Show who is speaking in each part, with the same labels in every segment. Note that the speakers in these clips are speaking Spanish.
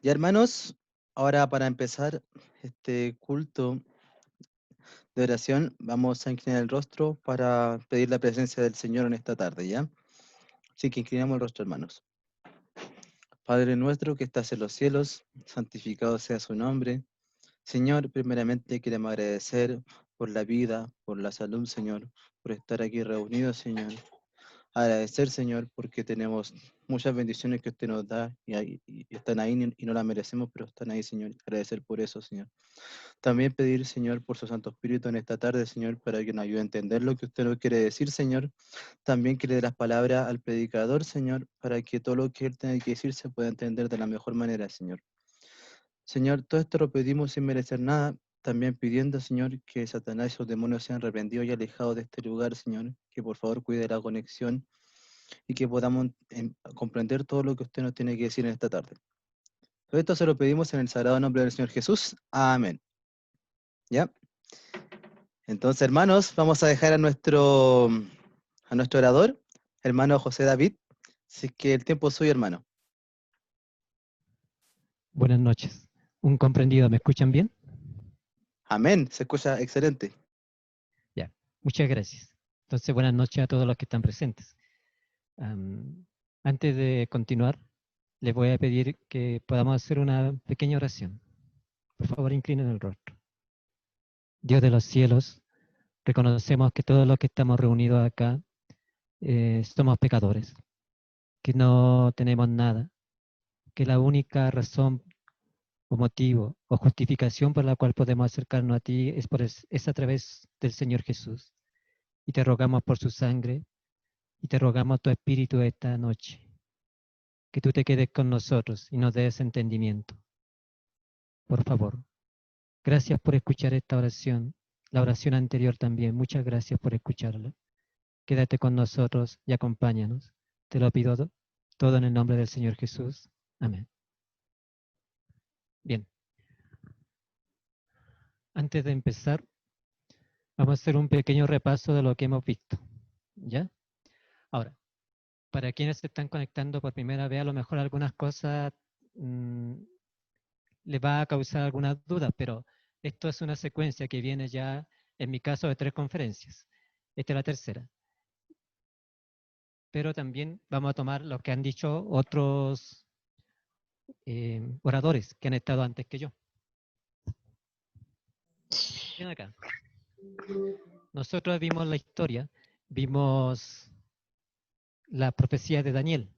Speaker 1: Ya hermanos, ahora para empezar este culto de oración, vamos a inclinar el rostro para pedir la presencia del Señor en esta tarde, ¿ya? Así que inclinamos el rostro, hermanos. Padre nuestro que estás en los cielos, santificado sea su nombre. Señor, primeramente queremos agradecer por la vida, por la salud, Señor, por estar aquí reunidos, Señor. Agradecer, Señor, porque tenemos muchas bendiciones que usted nos da y están ahí y no las merecemos, pero están ahí, Señor. Agradecer por eso, Señor. También pedir, Señor, por su Santo Espíritu en esta tarde, Señor, para que nos ayude a entender lo que usted nos quiere decir, Señor. También que le dé las palabras al predicador, Señor, para que todo lo que él tenga que decir se pueda entender de la mejor manera, Señor. Señor, todo esto lo pedimos sin merecer nada, también pidiendo, Señor, que Satanás y sus demonios sean reprendidos y alejados de este lugar, Señor, que por favor cuide la conexión y que podamos comprender todo lo que usted nos tiene que decir en esta tarde. Todo esto se lo pedimos en el sagrado nombre del Señor Jesús. Amén. ¿Ya? Entonces, hermanos, vamos a dejar a nuestro orador, hermano José David. Así que el tiempo es suyo, hermano.
Speaker 2: Buenas noches. Un comprendido, ¿me escuchan bien?
Speaker 1: Amén. Se escucha excelente.
Speaker 2: Ya, muchas gracias. Entonces, buenas noches a todos los que están presentes. Antes de continuar, les voy a pedir que podamos hacer una pequeña oración. Por favor, inclinen el rostro. Dios de los cielos, reconocemos que todos los que estamos reunidos acá somos pecadores, que no tenemos nada, que la única razón o motivo o justificación por la cual podemos acercarnos a ti es a través del Señor Jesús. Y te rogamos por su sangre y te rogamos tu espíritu esta noche, que tú te quedes con nosotros y nos des entendimiento. Por favor, gracias por escuchar esta oración, la oración anterior también, muchas gracias por escucharla. Quédate con nosotros y acompáñanos. Te lo pido todo en el nombre del Señor Jesús. Amén. Bien, antes de empezar, vamos a hacer un pequeño repaso de lo que hemos visto. ¿Ya? Ahora, para quienes se están conectando por primera vez, a lo mejor algunas cosas les va a causar algunas dudas, pero esto es una secuencia que viene ya, en mi caso, de 3 conferencias. Esta es la tercera. Pero también vamos a tomar lo que han dicho otros oradores que han estado antes que yo. Ven acá. Nosotros vimos la historia, vimos la profecía de Daniel.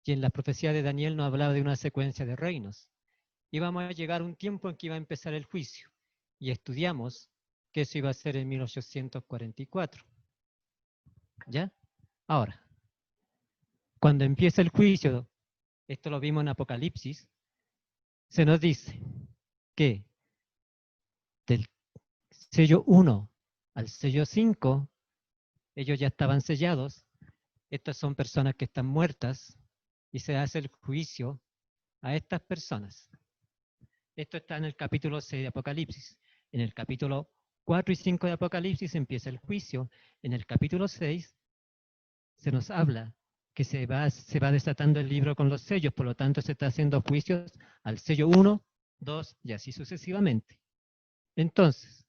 Speaker 2: Y en la profecía de Daniel nos hablaba de una secuencia de reinos. Íbamos a llegar a un tiempo en que iba a empezar el juicio. Y estudiamos que eso iba a ser en 1844. ¿Ya? Ahora, cuando empieza el juicio, esto lo vimos en Apocalipsis, se nos dice que del sello 1 al sello 5, ellos ya estaban sellados. Estas son personas que están muertas y se hace el juicio a estas personas. Esto está en el capítulo 6 de Apocalipsis. En el capítulo 4 y 5 de Apocalipsis empieza el juicio. En el capítulo 6 se nos habla que se va desatando el libro con los sellos, por lo tanto se está haciendo juicios al sello 1, 2 y así sucesivamente. Entonces,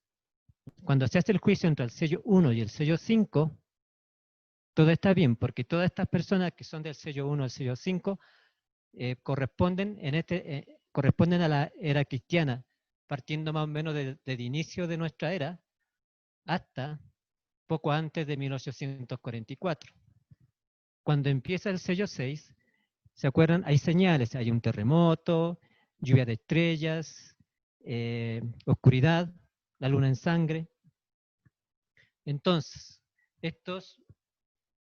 Speaker 2: cuando se hace el juicio entre el sello 1 y el sello 5, todo está bien, porque todas estas personas que son del sello 1 al sello 5 corresponden a la era cristiana, partiendo más o menos del inicio de nuestra era hasta poco antes de 1844. Cuando empieza el sello 6, ¿se acuerdan? Hay señales, hay un terremoto, lluvia de estrellas, oscuridad, la luna en sangre. Entonces, estos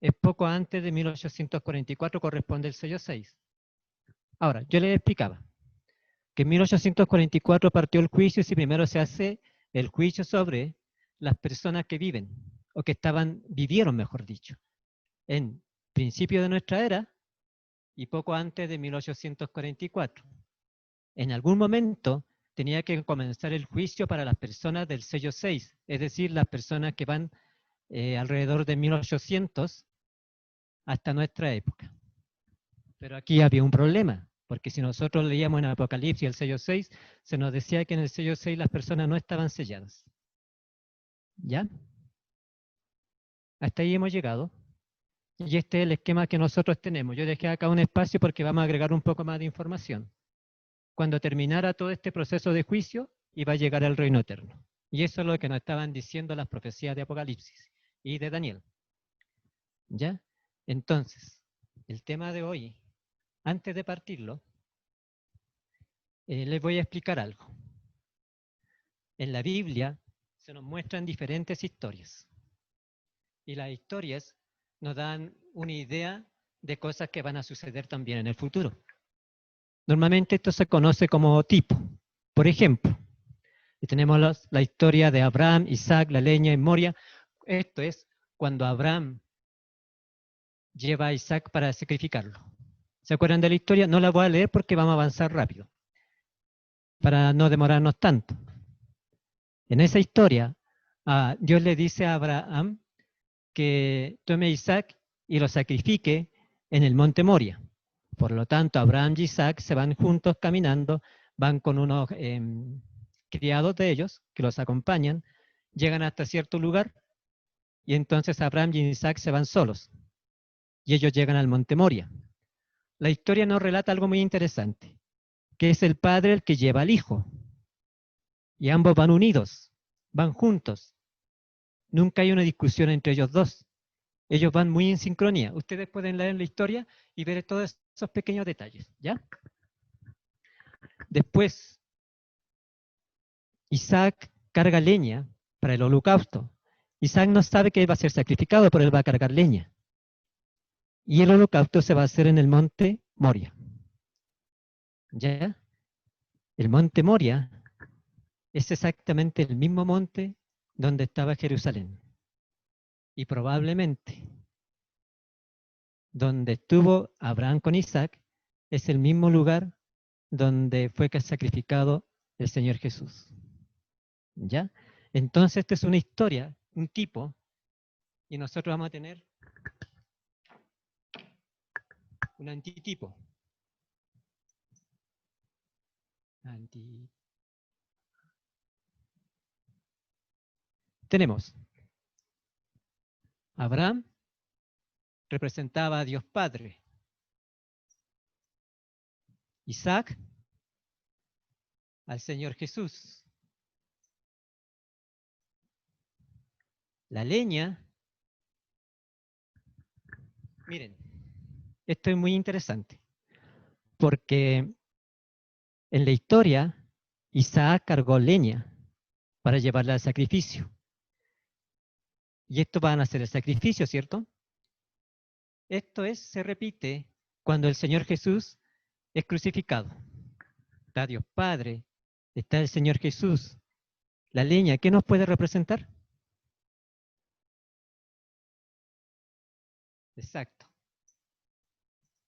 Speaker 2: es poco antes de 1844, corresponde el sello 6. Ahora, yo les explicaba que en 1844 partió el juicio y si primero se hace el juicio sobre las personas que viven, o que vivieron, mejor dicho, en principio de nuestra era y poco antes de 1844. En algún momento tenía que comenzar el juicio para las personas del sello 6, es decir, las personas que van alrededor de 1800 hasta nuestra época. Pero aquí había un problema. Porque si nosotros leíamos en Apocalipsis el sello 6, se nos decía que en el sello 6 las personas no estaban selladas. ¿Ya? Hasta ahí hemos llegado. Y este es el esquema que nosotros tenemos. Yo dejé acá un espacio porque vamos a agregar un poco más de información. Cuando terminara todo este proceso de juicio, iba a llegar el reino eterno. Y eso es lo que nos estaban diciendo las profecías de Apocalipsis y de Daniel. ¿Ya? Entonces, el tema de hoy, antes de partirlo, les voy a explicar algo. En la Biblia se nos muestran diferentes historias. Y las historias nos dan una idea de cosas que van a suceder también en el futuro. Normalmente esto se conoce como tipo. Por ejemplo, tenemos la historia de Abraham, Isaac, la leña y Moria. Esto es cuando Abraham lleva a Isaac para sacrificarlo. ¿Se acuerdan de la historia? No la voy a leer porque vamos a avanzar rápido, para no demorarnos tanto. En esa historia, Dios le dice a Abraham que tome a Isaac y lo sacrifique en el monte Moria. Por lo tanto, Abraham y Isaac se van juntos caminando, van con unos criados de ellos que los acompañan, llegan hasta cierto lugar y entonces Abraham y Isaac se van solos y ellos llegan al monte Moria. La historia nos relata algo muy interesante, que es el padre el que lleva al hijo y ambos van unidos, van juntos. Nunca hay una discusión entre ellos dos. Ellos van muy en sincronía. Ustedes pueden leer la historia y ver todos esos pequeños detalles, ¿ya? Después, Isaac carga leña para el holocausto. Isaac no sabe que va a ser sacrificado, pero él va a cargar leña. Y el holocausto se va a hacer en el monte Moria. ¿Ya? El monte Moria es exactamente el mismo monte donde estaba Jerusalén. Y probablemente donde estuvo Abraham con Isaac es el mismo lugar donde fue sacrificado el Señor Jesús. ¿Ya? Entonces, esta es una historia, un tipo, y nosotros vamos a tener un antitipo. Tenemos Abraham representaba a Dios Padre. Isaac al Señor Jesús. La leña, miren, esto es muy interesante, porque en la historia Isaac cargó leña para llevarla al sacrificio. Y esto van a ser el sacrificio, ¿cierto? Esto se repite cuando el Señor Jesús es crucificado. Está Dios Padre, está el Señor Jesús. La leña, ¿qué nos puede representar? Exacto.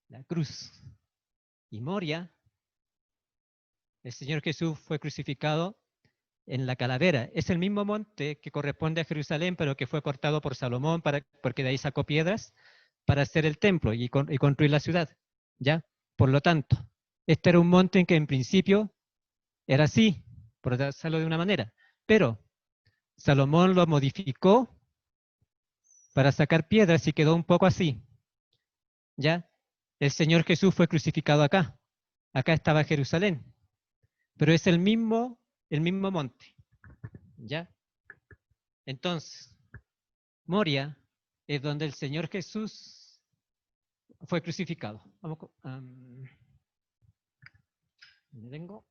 Speaker 2: La cruz. Y Moria, el Señor Jesús fue crucificado en la calavera. Es el mismo monte que corresponde a Jerusalén, pero que fue cortado por Salomón porque de ahí sacó piedras para hacer el templo y construir la ciudad. ¿Ya? Por lo tanto, este era un monte en que en principio era así, por hacerlo de una manera, pero Salomón lo modificó para sacar piedras y quedó un poco así. ¿Ya? El Señor Jesús fue crucificado acá. Acá estaba Jerusalén. Pero es el mismo monte. ¿Ya? Entonces, Moria es donde el Señor Jesús fue crucificado. Vamos ¿dónde tengo?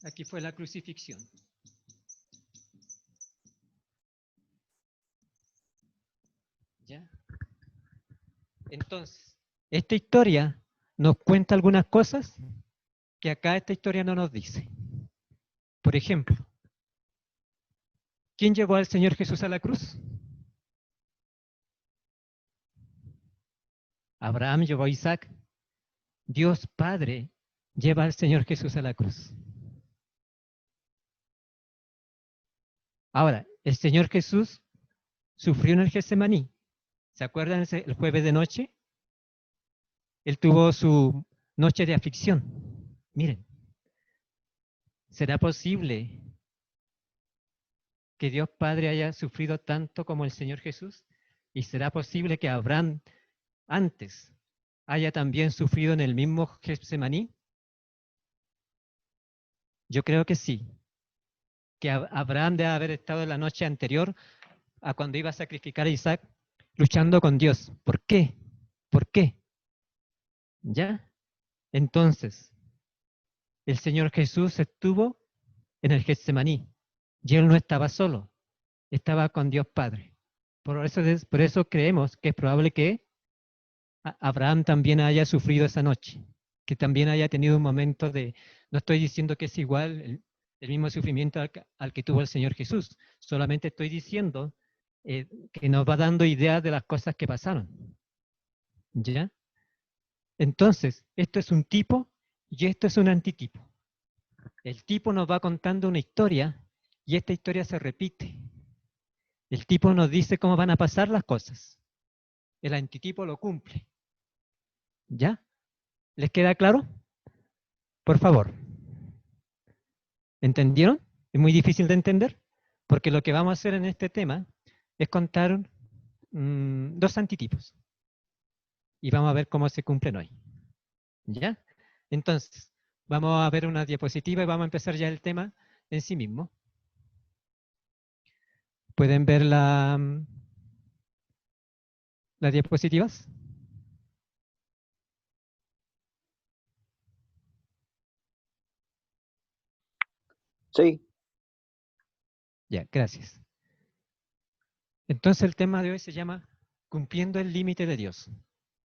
Speaker 2: Aquí fue la crucifixión. ¿Ya? Entonces, esta historia nos cuenta algunas cosas que acá esta historia no nos dice. Por ejemplo, ¿quién llevó al Señor Jesús a la cruz? Abraham llevó a Isaac. Dios Padre lleva al Señor Jesús a la cruz. Ahora, el Señor Jesús sufrió en el Getsemaní. ¿Se acuerdan el jueves de noche? Él tuvo su noche de aflicción. Miren, ¿será posible que Dios Padre haya sufrido tanto como el Señor Jesús? ¿Y será posible que Abraham antes haya también sufrido en el mismo Getsemaní? Yo creo que sí, que Abraham debe haber estado en la noche anterior a cuando iba a sacrificar a Isaac luchando con Dios. ¿Por qué? ¿Por qué? ¿Ya? Entonces, el Señor Jesús estuvo en el Getsemaní y él no estaba solo, estaba con Dios Padre. Por eso creemos que es probable que Abraham también haya sufrido esa noche, que también haya tenido un momento de, no estoy diciendo que es igual el mismo sufrimiento al que tuvo el Señor Jesús, solamente estoy diciendo que nos va dando ideas de las cosas que pasaron. ¿Ya? Entonces, esto es un tipo y esto es un antitipo. El tipo nos va contando una historia y esta historia se repite. El tipo nos dice cómo van a pasar las cosas. El antitipo lo cumple. ¿Ya? ¿Les queda claro? Por favor. ¿Entendieron? Es muy difícil de entender, porque lo que vamos a hacer en este tema es contar dos antitipos. Y vamos a ver cómo se cumplen hoy. ¿Ya? Entonces, vamos a ver una diapositiva y vamos a empezar ya el tema en sí mismo. ¿Pueden ver las diapositivas?
Speaker 3: Sí.
Speaker 2: Ya, gracias. Entonces el tema de hoy se llama Cumpliendo el límite de Dios.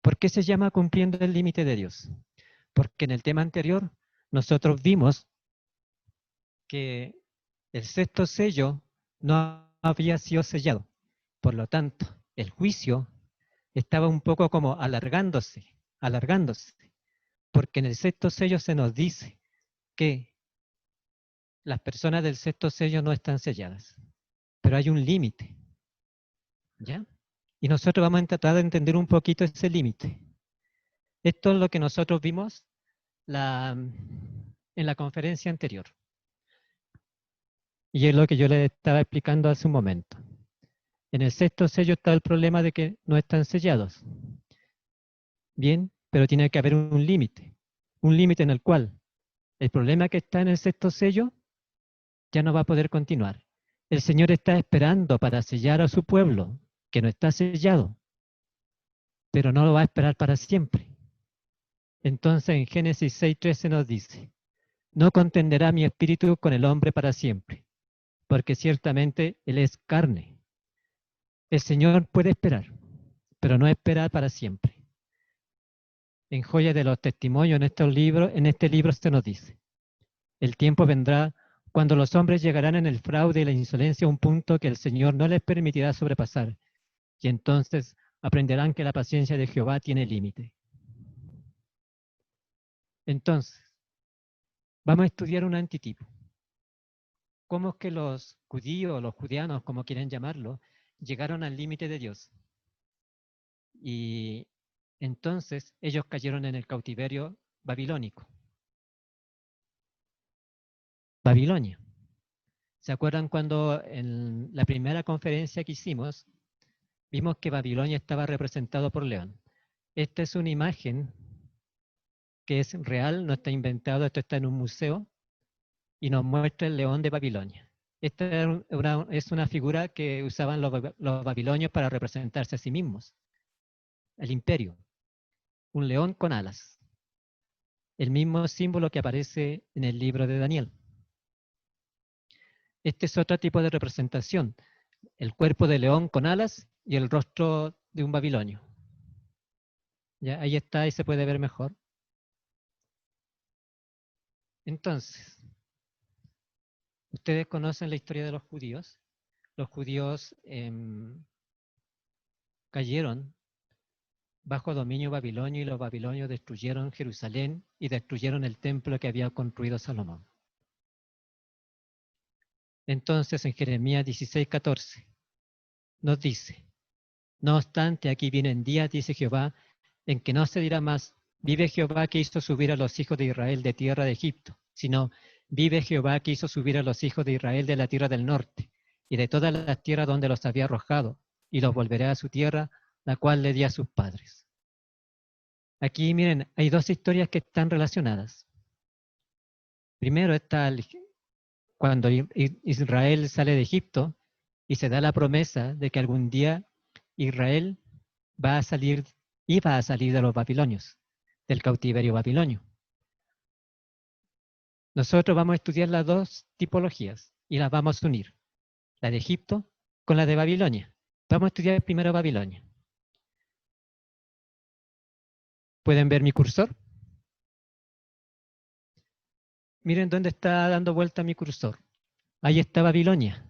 Speaker 2: ¿Por qué se llama Cumpliendo el límite de Dios? Porque en el tema anterior nosotros vimos que el sexto sello no había sido sellado. Por lo tanto, el juicio estaba un poco como alargándose, porque en el sexto sello se nos dice que las personas del sexto sello no están selladas, pero hay un límite, ¿ya? Y nosotros vamos a tratar de entender un poquito ese límite. Esto es lo que nosotros vimos en la conferencia anterior. Y es lo que yo les estaba explicando hace un momento. En el sexto sello está el problema de que no están sellados. Bien, pero tiene que haber un límite en el cual el problema que está en el sexto sello ya no va a poder continuar. El Señor está esperando para sellar a su pueblo, que no está sellado, pero no lo va a esperar para siempre. Entonces en Génesis 6:13 nos dice, no contenderá mi espíritu con el hombre para siempre, porque ciertamente él es carne. El Señor puede esperar, pero no esperar para siempre. En Joya de los Testimonios, en este libro se nos dice, el tiempo vendrá cuando los hombres llegarán en el fraude y la insolencia a un punto que el Señor no les permitirá sobrepasar, y entonces aprenderán que la paciencia de Jehová tiene límite. Entonces, vamos a estudiar un antitipo. ¿Cómo es que los judíos, los judeanos, como quieren llamarlo, llegaron al límite de Dios? Y entonces ellos cayeron en el cautiverio babilónico. Babilonia. ¿Se acuerdan cuando en la primera conferencia que hicimos, vimos que Babilonia estaba representado por león? Esta es una imagen que es real, no está inventado, esto está en un museo, y nos muestra el león de Babilonia. Esta es una figura que usaban los babilonios para representarse a sí mismos, el imperio. Un león con alas. El mismo símbolo que aparece en el libro de Daniel. Este es otro tipo de representación. El cuerpo de león con alas y el rostro de un babilonio. ¿Ya? Ahí está, ahí se puede ver mejor. Entonces, ustedes conocen la historia de los judíos. Los judíos cayeron bajo dominio babilonio y los babilonios destruyeron Jerusalén y destruyeron el templo que había construido Salomón. Entonces en Jeremías 16:14 nos dice, no obstante, aquí vienen días, dice Jehová, en que no se dirá más, vive Jehová que hizo subir a los hijos de Israel de tierra de Egipto, sino vive Jehová que hizo subir a los hijos de Israel de la tierra del norte y de todas las tierras donde los había arrojado, y los volverá a su tierra, la cual le di a sus padres. Aquí miren, hay dos historias que están relacionadas. Primero está cuando Israel sale de Egipto y se da la promesa de que algún día Israel iba a salir de los babilonios, del cautiverio babilonio. Nosotros vamos a estudiar las dos tipologías y las vamos a unir, la de Egipto con la de Babilonia. Vamos a estudiar primero Babilonia. ¿Pueden ver mi cursor? Miren dónde está dando vuelta mi cursor. Ahí está Babilonia.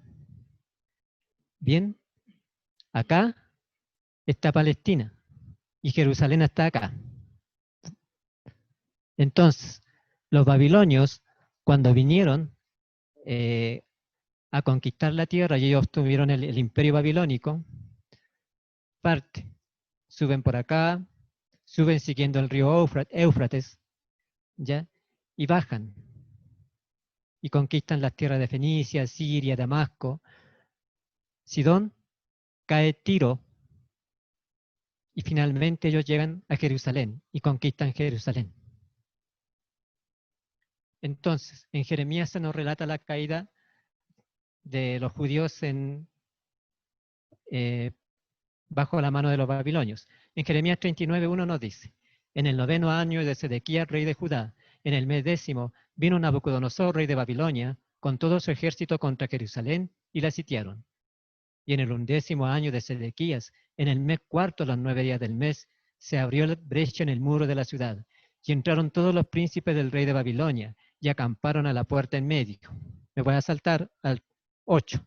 Speaker 2: Bien, acá está Palestina y Jerusalén está acá. Entonces, los babilonios, cuando vinieron a conquistar la tierra y ellos tuvieron el imperio babilónico, suben por acá, suben siguiendo el río Éufrates, ¿ya? Y bajan y conquistan las tierras de Fenicia, Siria, Damasco, Sidón, cae Tiro, y finalmente ellos llegan a Jerusalén y conquistan Jerusalén. Entonces, en Jeremías se nos relata la caída de los judíos bajo la mano de los babilonios. En Jeremías 39:1 nos dice: en el 9º año de Sedequías, rey de Judá, en el mes 10º, vino Nabucodonosor, rey de Babilonia, con todo su ejército contra Jerusalén, y la sitiaron. Y en el 11º año de Sedequías, en el mes 4º, los 9 días del mes, se abrió la brecha en el muro de la ciudad, y entraron todos los príncipes del rey de Babilonia, y acamparon a la puerta en medio. Me voy a saltar al 8.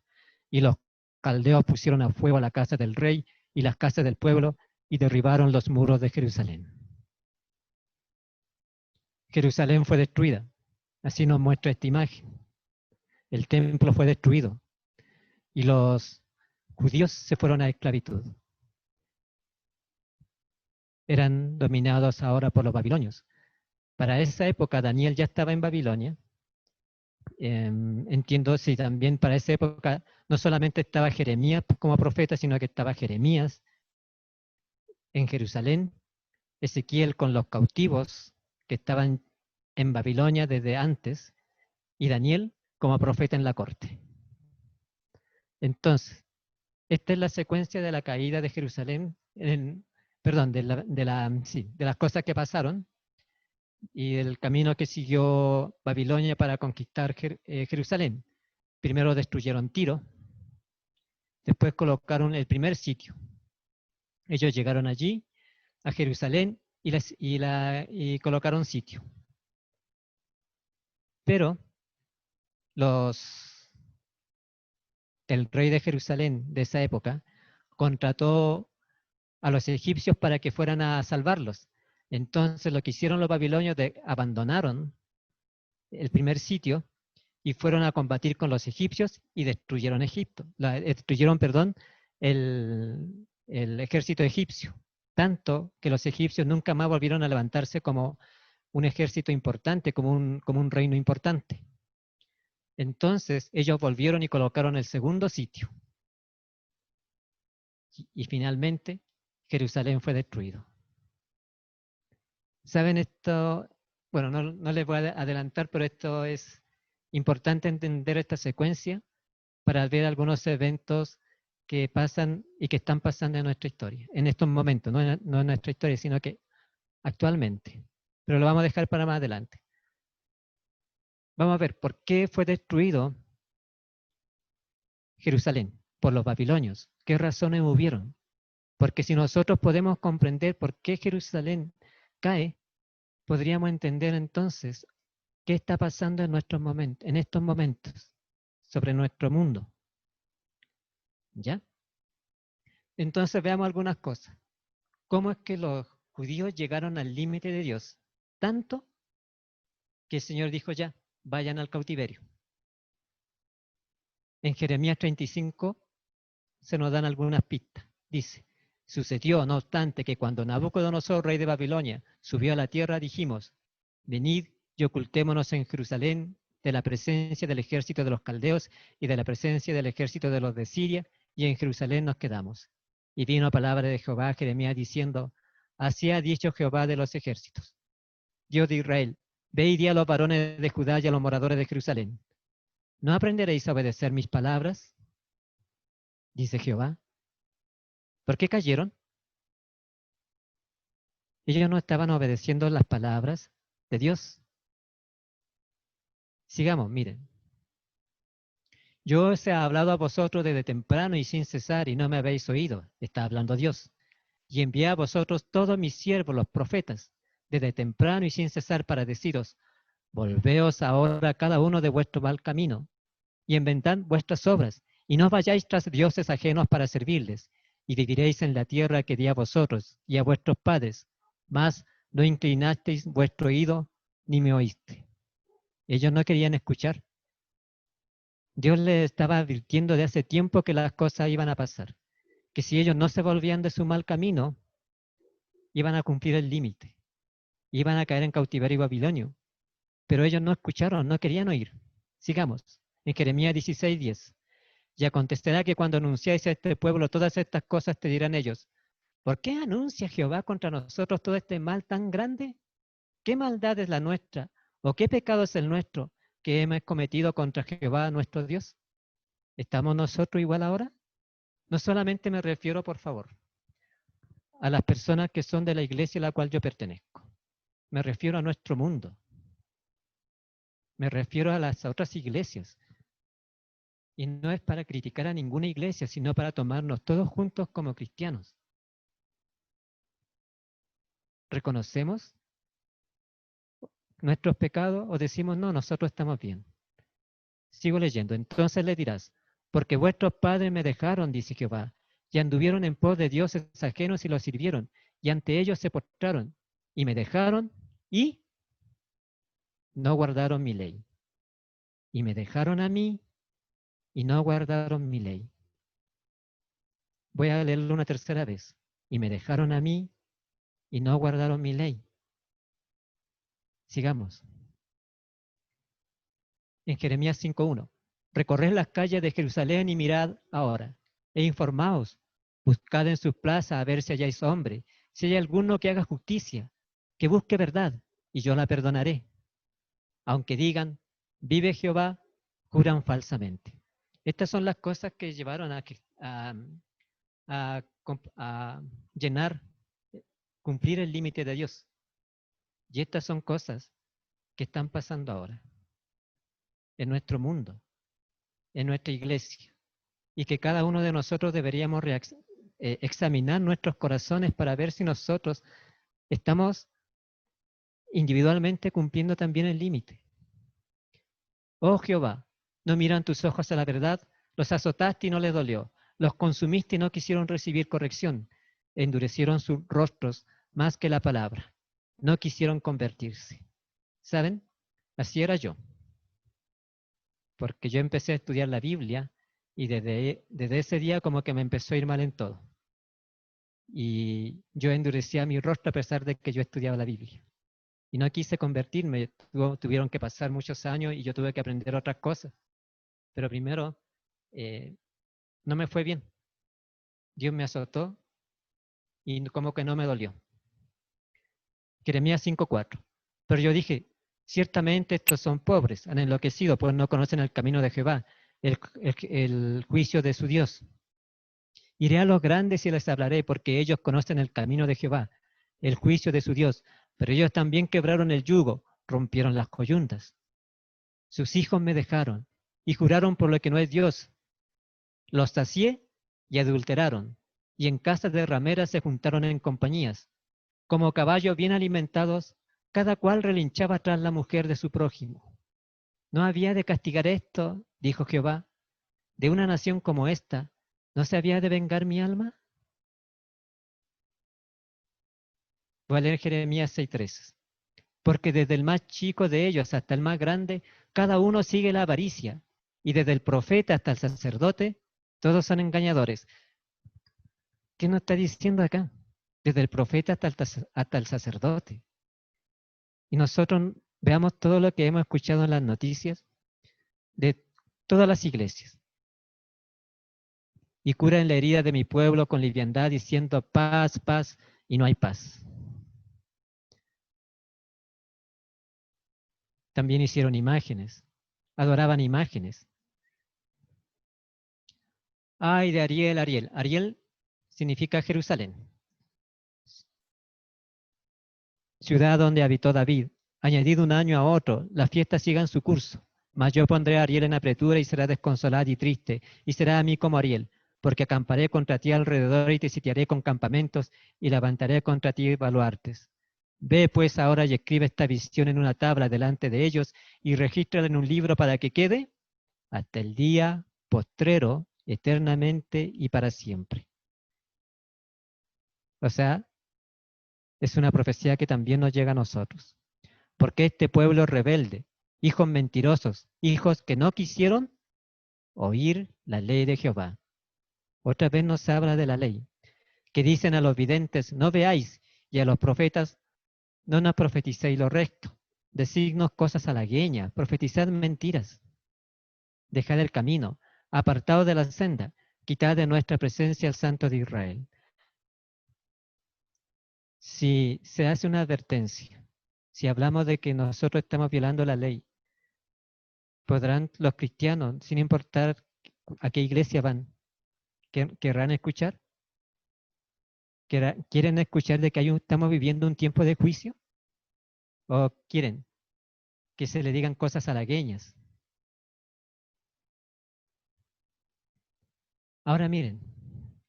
Speaker 2: Y los caldeos pusieron a fuego la casa del rey y las casas del pueblo, y derribaron los muros de Jerusalén. Jerusalén fue destruida. Así nos muestra esta imagen. El templo fue destruido y los judíos se fueron a esclavitud. Eran dominados ahora por los babilonios. Para esa época Daniel ya estaba en Babilonia. Entiendo si también para esa época no solamente estaba Jeremías como profeta, sino que estaba Jeremías en Jerusalén, Ezequiel con los cautivos que estaban en Babilonia desde antes, y Daniel como profeta en la corte. Entonces, esta es la secuencia de la caída de Jerusalén, de las cosas que pasaron y el camino que siguió Babilonia para conquistar Jerusalén. Primero destruyeron Tiro, después colocaron el primer sitio. Ellos llegaron allí, a Jerusalén, y colocaron sitio. Pero el rey de Jerusalén de esa época contrató a los egipcios para que fueran a salvarlos. Entonces lo que hicieron los babilonios abandonaron el primer sitio y fueron a combatir con los egipcios y destruyeron el ejército egipcio. Tanto que los egipcios nunca más volvieron a levantarse como un ejército importante, como un reino importante. Entonces ellos volvieron y colocaron el segundo sitio. Y finalmente Jerusalén fue destruido. ¿Saben esto? Bueno, no les voy a adelantar, pero esto es importante entender esta secuencia para ver algunos eventos que pasan y que están pasando en nuestra historia, en estos momentos, no en nuestra historia, sino que actualmente. Pero lo vamos a dejar para más adelante. Vamos a ver por qué fue destruido Jerusalén por los babilonios. ¿Qué razones hubieron? Porque si nosotros podemos comprender por qué Jerusalén cae, podríamos entender entonces qué está pasando en estos momentos sobre nuestro mundo. ¿Ya? Entonces veamos algunas cosas. ¿Cómo es que los judíos llegaron al límite de Dios? Tanto que el Señor dijo ya, vayan al cautiverio. En Jeremías 35 se nos dan algunas pistas. Dice, Sucedió, no obstante, que cuando Nabucodonosor, rey de Babilonia, subió a la tierra, dijimos, venid y ocultémonos en Jerusalén de la presencia del ejército de los caldeos y de la presencia del ejército de los de Siria, y en Jerusalén nos quedamos. Y vino palabra de Jehová a Jeremías diciendo, así ha dicho Jehová de los ejércitos, Dios de Israel, ve y di a los varones de Judá y a los moradores de Jerusalén, ¿no aprenderéis a obedecer mis palabras? Dice Jehová. ¿Por qué cayeron? Ellos no estaban obedeciendo las palabras de Dios. Sigamos, miren. Yo os he hablado a vosotros desde temprano y sin cesar, y no me habéis oído, está hablando Dios. Y envié a vosotros todos mis siervos, los profetas, desde temprano y sin cesar, para deciros, volveos ahora cada uno de vuestro mal camino, y inventad vuestras obras, y no vayáis tras dioses ajenos para servirles, y viviréis en la tierra que di a vosotros y a vuestros padres, mas no inclinasteis vuestro oído, ni me oíste. Ellos no querían escuchar. Dios les estaba advirtiendo de hace tiempo que las cosas iban a pasar, que si ellos no se volvían de su mal camino, iban a cumplir el límite, iban a caer en cautiverio babilonio. Pero ellos no escucharon, no querían oír. Sigamos, en Jeremías 16:10. Y acontecerá que cuando anunciáis a este pueblo todas estas cosas, te dirán ellos, ¿por qué anuncia Jehová contra nosotros todo este mal tan grande? ¿Qué maldad es la nuestra? ¿O qué pecado es el nuestro que hemos cometido contra Jehová nuestro Dios? ¿Estamos nosotros igual ahora? No solamente me refiero, por favor, a las personas que son de la iglesia a la cual yo pertenezco. Me refiero a nuestro mundo. Me refiero a las otras iglesias. Y no es para criticar a ninguna iglesia, sino para tomarnos todos juntos como cristianos. ¿Reconocemos nuestros pecados o decimos, no, nosotros estamos bien? Sigo leyendo. Entonces le dirás, porque vuestros padres me dejaron, dice Jehová, y anduvieron en pos de dioses ajenos y los sirvieron, y ante ellos se postraron, y me dejaron, y no guardaron mi ley. Y me dejaron a mí, y no guardaron mi ley. Voy a leerlo una tercera vez. Y me dejaron a mí, y no guardaron mi ley. Sigamos. En Jeremías 5:1. Recorred las calles de Jerusalén y mirad ahora, e informaos, buscad en sus plazas a ver si halláis hombre, si hay alguno que haga justicia, que busque verdad, y yo la perdonaré. Aunque digan, vive Jehová, juran falsamente. Estas son las cosas que llevaron a llenar, cumplir el límite de Dios. Y estas son cosas que están pasando ahora en nuestro mundo, en nuestra iglesia, y que cada uno de nosotros deberíamos examinar nuestros corazones para ver si nosotros estamos individualmente cumpliendo también el límite. Oh Jehová, no miran tus ojos a la verdad, los azotaste y no les dolió, los consumiste y no quisieron recibir corrección, endurecieron sus rostros más que la palabra, no quisieron convertirse. ¿Saben? Así era yo. Porque yo empecé a estudiar la Biblia y desde ese día como que me empezó a ir mal en todo. Y yo endurecía mi rostro a pesar de que yo estudiaba la Biblia. Y no quise convertirme, tuvieron que pasar muchos años y yo tuve que aprender otras cosas. Pero primero, no me fue bien. Dios me azotó y como que no me dolió. Jeremías 5:4. Pero yo dije, ciertamente estos son pobres, han enloquecido, pues no conocen el camino de Jehová, el juicio de su Dios. Iré a los grandes y les hablaré, porque ellos conocen el camino de Jehová, el juicio de su Dios. Pero ellos también quebraron el yugo, rompieron las coyuntas. Sus hijos me dejaron y juraron por lo que no es Dios. Los sacié y adulteraron, y en casas de rameras se juntaron en compañías. Como caballos bien alimentados, cada cual relinchaba tras la mujer de su prójimo. ¿No había de castigar esto, dijo Jehová, de una nación como esta? ¿No se había de vengar mi alma? Voy a leer Jeremías 6:3. Porque desde el más chico de ellos hasta el más grande, cada uno sigue la avaricia, y desde el profeta hasta el sacerdote, todos son engañadores. ¿Qué nos está diciendo acá? Desde el profeta hasta el sacerdote. Y nosotros veamos todo lo que hemos escuchado en las noticias de todas las iglesias. Y curan la herida de mi pueblo con liviandad, diciendo paz, paz, y no hay paz. También hicieron imágenes, adoraban imágenes. Ay, de Ariel, Ariel. Ariel significa Jerusalén, ciudad donde habitó David. Añadido un año a otro, las fiestas sigan su curso. Mas yo pondré a Ariel en apretura y será desconsolada y triste, y será a mí como Ariel, porque acamparé contra ti alrededor y te sitiaré con campamentos y levantaré contra ti baluartes. Ve pues ahora y escribe esta visión en una tabla delante de ellos y regístrala en un libro para que quede hasta el día postrero, eternamente y para siempre. O sea, es una profecía que también nos llega a nosotros. Porque este pueblo rebelde, hijos mentirosos, hijos que no quisieron oír la ley de Jehová. Otra vez nos habla de la ley, que dicen a los videntes, no veáis, y a los profetas, no nos profeticéis lo recto. Decidnos cosas halagüeñas, profetizad mentiras. Dejad el camino, apartaos de la senda, quitad de nuestra presencia al Santo de Israel. Si se hace una advertencia, si hablamos de que nosotros estamos violando la ley, ¿podrán los cristianos, sin importar a qué iglesia van, querrán escuchar? ¿Quieren escuchar de que estamos viviendo un tiempo de juicio? ¿O quieren que se le digan cosas halagüeñas? Ahora miren,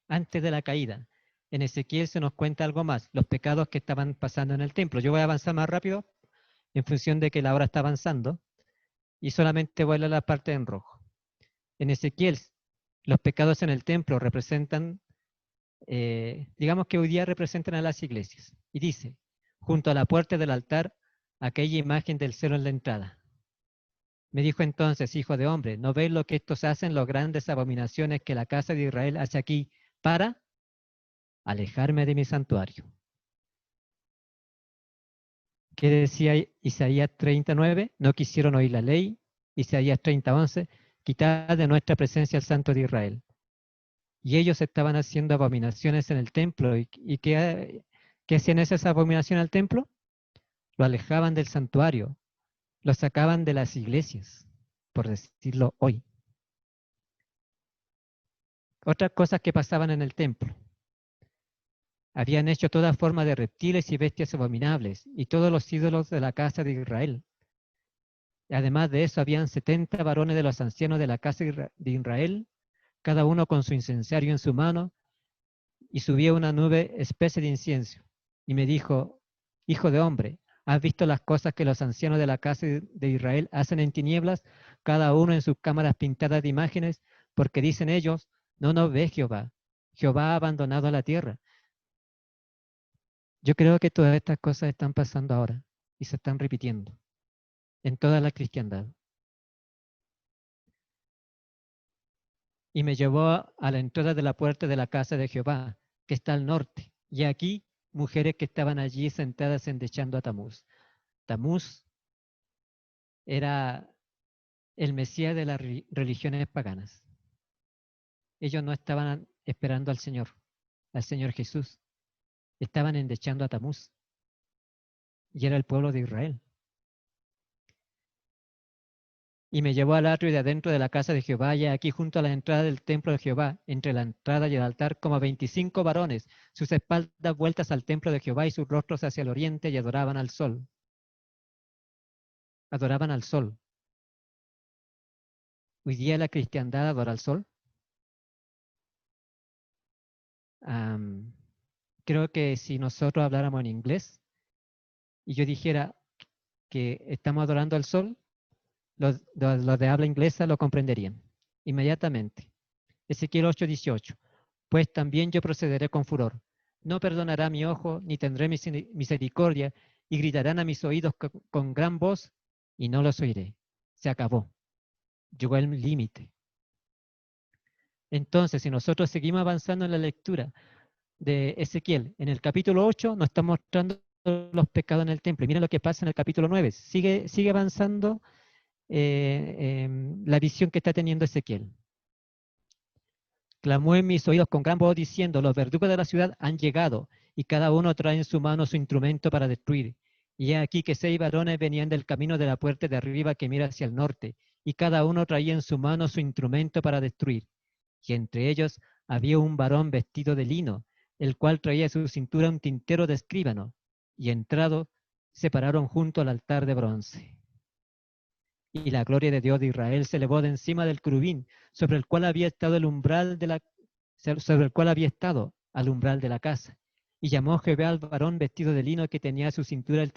Speaker 2: antes de la caída, en Ezequiel se nos cuenta algo más, los pecados que estaban pasando en el templo. Yo voy a avanzar más rápido en función de que la hora está avanzando y solamente voy a leer la parte en rojo. En Ezequiel, los pecados en el templo representan, digamos que hoy día representan a las iglesias. Y dice, junto a la puerta del altar, aquella imagen del celo en la entrada. Me dijo entonces, hijo de hombre, ¿no ves lo que estos hacen, las grandes abominaciones que la casa de Israel hace aquí para alejarme de mi santuario? ¿Qué decía Isaías 30:9? No quisieron oír la ley. Isaías 30:11, quitad de nuestra presencia al Santo de Israel. Y ellos estaban haciendo abominaciones en el templo. ¿Y qué hacían esas abominaciones al templo? Lo alejaban del santuario, lo sacaban de las iglesias, por decirlo hoy. Otras cosas que pasaban en el templo. Habían hecho toda forma de reptiles y bestias abominables, y todos los ídolos de la casa de Israel. Además de eso, habían 70 varones de los ancianos de la casa de Israel, cada uno con su incensario en su mano, y subía una nube especie de incienso. Y me dijo, hijo de hombre, ¿has visto las cosas que los ancianos de la casa de Israel hacen en tinieblas, cada uno en sus cámaras pintadas de imágenes? Porque dicen ellos, no nos ve Jehová. Jehová ha abandonado la tierra. Yo creo que todas estas cosas están pasando ahora y se están repitiendo en toda la cristiandad. Y me llevó a la entrada de la puerta de la casa de Jehová, que está al norte. Y aquí mujeres que estaban allí sentadas endechando a Tamuz. Tamuz era el Mesías de las religiones paganas. Ellos no estaban esperando al Señor Jesús. Estaban endechando a Tamuz. Y era el pueblo de Israel. Y me llevó al atrio de adentro de la casa de Jehová, y aquí junto a la entrada del templo de Jehová, entre la entrada y el altar, como 25 varones, sus espaldas vueltas al templo de Jehová y sus rostros hacia el oriente, y adoraban al sol. Adoraban al sol. Hoy día la cristiandad adora al sol. Creo que si nosotros habláramos en inglés y yo dijera que estamos adorando al sol, los de habla inglesa lo comprenderían inmediatamente. Ezequiel 8:18. Pues también yo procederé con furor. No perdonará mi ojo, ni tendré misericordia, y gritarán a mis oídos con gran voz, y no los oiré. Se acabó. Llegó el límite. Entonces, si nosotros seguimos avanzando en la lectura, de Ezequiel. En el capítulo 8 nos está mostrando los pecados en el templo. Y mira lo que pasa en el capítulo 9. Sigue avanzando la visión que está teniendo Ezequiel. Clamó en mis oídos con gran voz diciendo, los verdugos de la ciudad han llegado, y cada uno trae en su mano su instrumento para destruir. Y he aquí que 6 varones venían del camino de la puerta de arriba que mira hacia el norte, y cada uno traía en su mano su instrumento para destruir. Y entre ellos había un varón vestido de lino, el cual traía a su cintura un tintero de escríbano, y entrado se pararon junto al altar de bronce. Y la gloria de Dios de Israel se elevó de encima del querubín, sobre el cual había estado al umbral de la casa. Y llamó Jehová al varón vestido de lino que tenía a su cintura el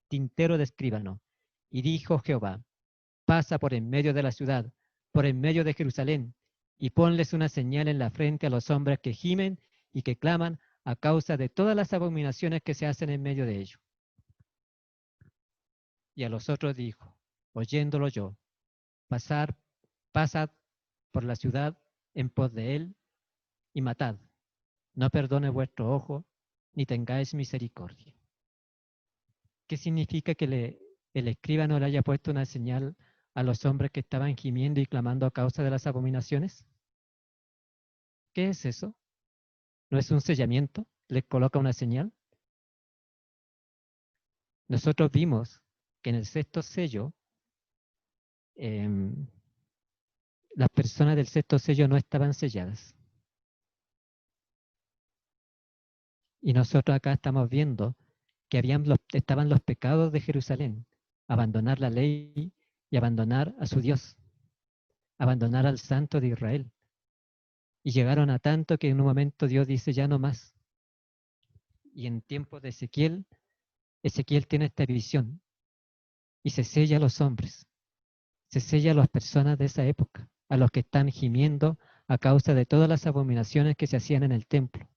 Speaker 2: tintero de escríbano. Y dijo Jehová, pasa por en medio de la ciudad, por en medio de Jerusalén, y ponles una señal en la frente a los hombres que gimen y que claman a causa de todas las abominaciones que se hacen en medio de ellos. Y a los otros dijo, oyéndolo yo, pasad por la ciudad en pos de él y matad. No perdone vuestro ojo, ni tengáis misericordia. ¿Qué significa que el escribano le haya puesto una señal a los hombres que estaban gimiendo y clamando a causa de las abominaciones? ¿Qué es eso? ¿No es un sellamiento? ¿Les coloca una señal? Nosotros vimos que en el 6º sello, las personas del 6º sello no estaban selladas. Y nosotros acá estamos viendo que estaban los pecados de Jerusalén, abandonar la ley y abandonar a su Dios, abandonar al Santo de Israel. Y llegaron a tanto que en un momento Dios dice ya no más. Y en tiempos de Ezequiel tiene esta visión y se sella a los hombres, se sella a las personas de esa época, a los que están gimiendo a causa de todas las abominaciones que se hacían en el templo.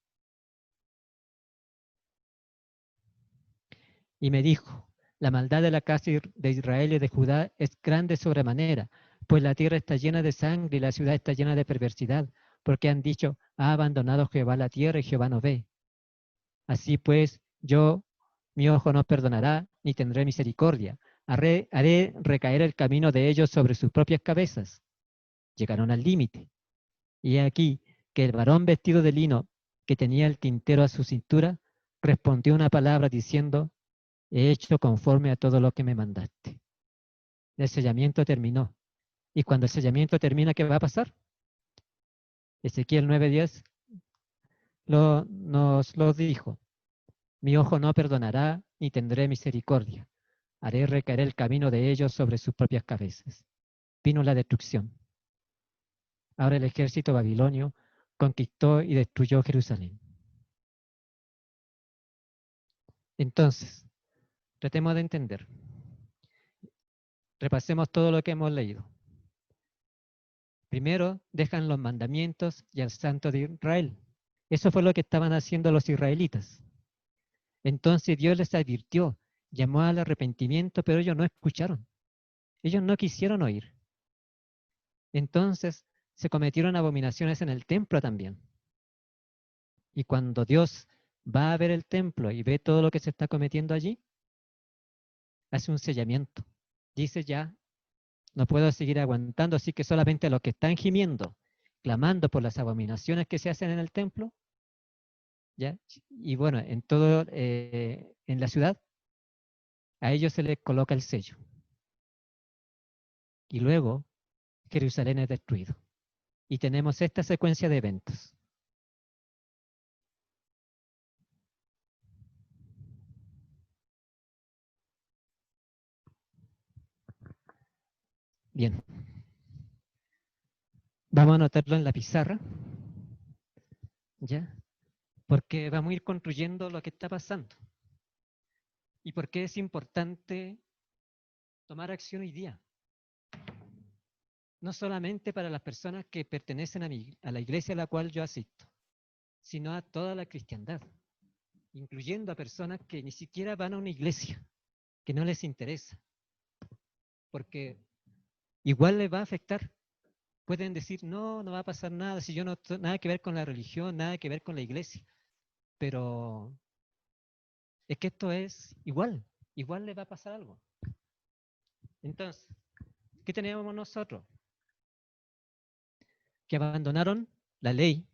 Speaker 2: Y me dijo, la maldad de la casa de Israel y de Judá es grande sobremanera, pues la tierra está llena de sangre y la ciudad está llena de perversidad, porque han dicho, ha abandonado Jehová la tierra y Jehová no ve. Así pues, mi ojo no perdonará, ni tendré misericordia. Haré recaer el camino de ellos sobre sus propias cabezas. Llegaron al límite. Y he aquí que el varón vestido de lino, que tenía el tintero a su cintura, respondió una palabra diciendo, he hecho conforme a todo lo que me mandaste. El sellamiento terminó. Y cuando el sellamiento termina, ¿qué va a pasar? Ezequiel 9:10 nos lo dijo. Mi ojo no perdonará, ni tendré misericordia. Haré recaer el camino de ellos sobre sus propias cabezas. Vino la destrucción. Ahora el ejército babilonio conquistó y destruyó Jerusalén. Entonces, tratemos de entender. Repasemos todo lo que hemos leído. Primero, dejan los mandamientos y al Santo de Israel. Eso fue lo que estaban haciendo los israelitas. Entonces Dios les advirtió, llamó al arrepentimiento, pero ellos no escucharon. Ellos no quisieron oír. Entonces se cometieron abominaciones en el templo también. Y cuando Dios va a ver el templo y ve todo lo que se está cometiendo allí, hace un sellamiento. Dice ya, no puedo seguir aguantando, así que solamente los que están gimiendo, clamando por las abominaciones que se hacen en el templo, ¿ya? Y bueno, en la ciudad, a ellos se les coloca el sello. Y luego Jerusalén es destruido. Y tenemos esta secuencia de eventos. Bien. Vamos a anotarlo en la pizarra, ¿ya? Porque vamos a ir construyendo lo que está pasando. ¿Y por qué es importante tomar acción hoy día? No solamente para las personas que pertenecen a la iglesia a la cual yo asisto, sino a toda la cristiandad, incluyendo a personas que ni siquiera van a una iglesia, que no les interesa, porque igual les va a afectar. Pueden decir, no va a pasar nada, si yo no tengo nada que ver con la religión, nada que ver con la iglesia. Pero es que esto es igual le va a pasar algo. Entonces, ¿qué tenemos nosotros? Que abandonaron la ley,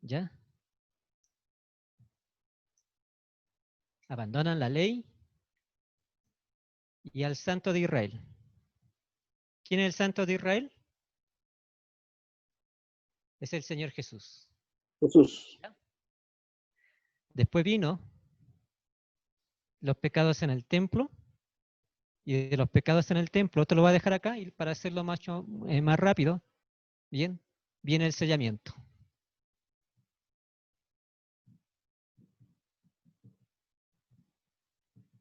Speaker 2: ¿ya? Abandonan la ley y al Santo de Israel. ¿Quién es el Santo de Israel? Es el Señor Jesús.
Speaker 3: Jesús.
Speaker 2: ¿Ya? Después vino los pecados en el templo, y de los pecados en el templo, te lo voy a dejar acá y para hacerlo más rápido, bien, viene el sellamiento.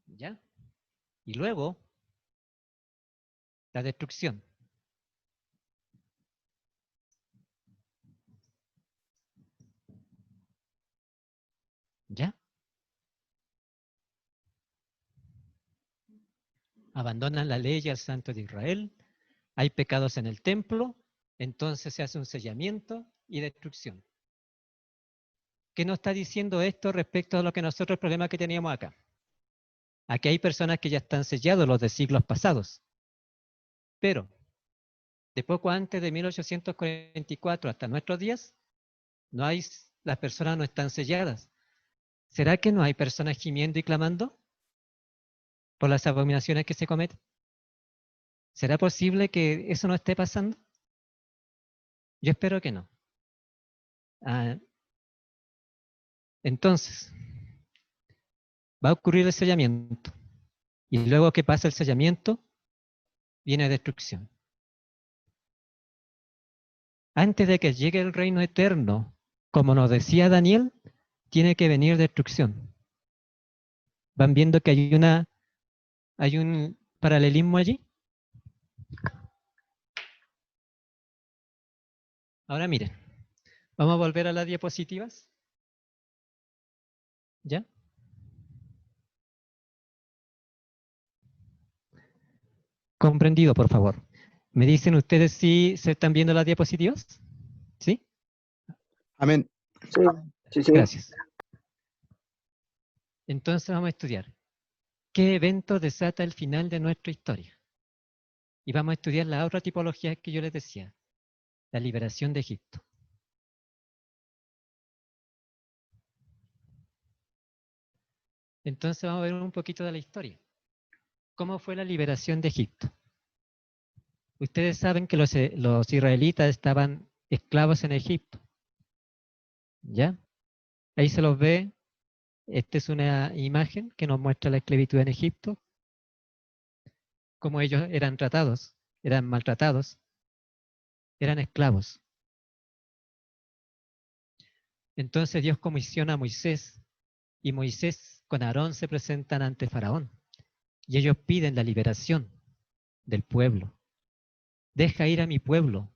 Speaker 2: ¿Ya? Y luego, la destrucción. ¿Ya? Abandonan la ley al Santo de Israel, hay pecados en el templo, entonces se hace un sellamiento y destrucción. ¿Qué nos está diciendo esto respecto a lo que nosotros, el problema que teníamos acá? Aquí hay personas que ya están sellados, los de siglos pasados. Pero, de poco antes de 1844 hasta nuestros días, las personas no están selladas. ¿Será que no hay personas gimiendo y clamando por las abominaciones que se cometen? ¿Será posible que eso no esté pasando? Yo espero que no. Entonces, va a ocurrir el sellamiento. Y luego que pasa el sellamiento, viene destrucción. Antes de que llegue el reino eterno, como nos decía Daniel, tiene que venir destrucción. ¿Van viendo que hay un paralelismo allí? Ahora miren, vamos a volver a las diapositivas. ¿Ya? Comprendido, por favor. ¿Me dicen ustedes si se están viendo las diapositivas? ¿Sí?
Speaker 1: Amén.
Speaker 3: Sí, sí, sí.
Speaker 2: Gracias. Entonces vamos a estudiar qué evento desata el final de nuestra historia. Y vamos a estudiar la otra tipología que yo les decía, la liberación de Egipto. Entonces vamos a ver un poquito de la historia. ¿Cómo fue la liberación de Egipto? Ustedes saben que los israelitas estaban esclavos en Egipto. ¿Ya? Ahí se los ve. Esta es una imagen que nos muestra la esclavitud en Egipto. Cómo ellos eran tratados, eran maltratados, eran esclavos. Entonces Dios comisiona a Moisés y Moisés con Aarón se presentan ante Faraón y ellos piden la liberación del pueblo. Deja ir a mi pueblo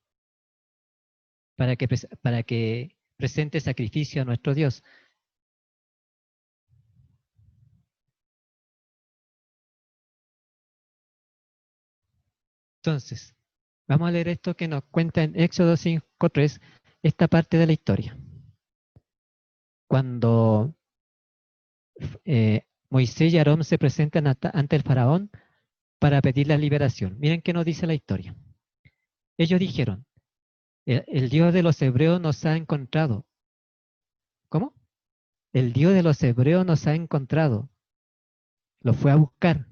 Speaker 2: para que presente sacrificio a nuestro Dios. Entonces, vamos a leer esto que nos cuenta en Éxodo 5:3, esta parte de la historia. Cuando Moisés y Aarón se presentan ante el faraón para pedir la liberación. Miren qué nos dice la historia. Ellos dijeron, el Dios de los hebreos nos ha encontrado. ¿Cómo? El Dios de los hebreos nos ha encontrado. Lo fue a buscar.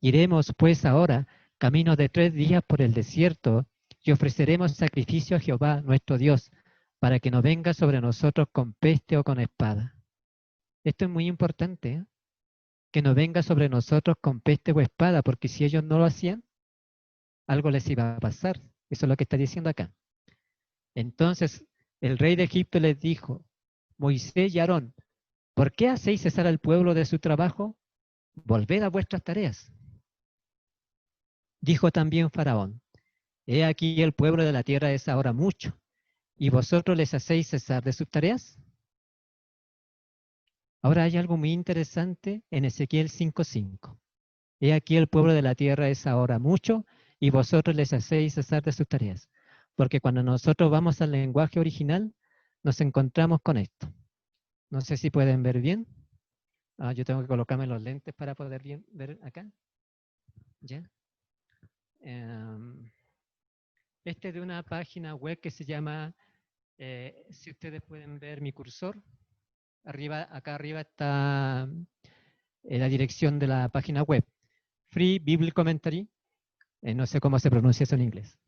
Speaker 2: Iremos pues ahora, camino de 3 días por el desierto, y ofreceremos sacrificio a Jehová, nuestro Dios, para que no venga sobre nosotros con peste o con espada. Esto es muy importante, ¿eh? Que no venga sobre nosotros con peste o espada, porque si ellos no lo hacían, algo les iba a pasar. Eso es lo que está diciendo acá. Entonces, el rey de Egipto les dijo, Moisés y Aarón, ¿por qué hacéis cesar al pueblo de su trabajo? Volved a vuestras tareas. Dijo también Faraón, he aquí el pueblo de la tierra es ahora mucho, ¿y vosotros les hacéis cesar de sus tareas? Ahora hay algo muy interesante en Ezequiel 5:5. He aquí el pueblo de la tierra es ahora mucho, y vosotros les hacéis cesar de sus tareas. Porque cuando nosotros vamos al lenguaje original, nos encontramos con esto. No sé si pueden ver bien. Yo tengo que colocarme los lentes para poder ver acá. ¿Ya? Este es de una página web que se llama, si ustedes pueden ver mi cursor, acá arriba está la dirección de la página web. Free Bible Commentary. No sé cómo se pronuncia eso en inglés.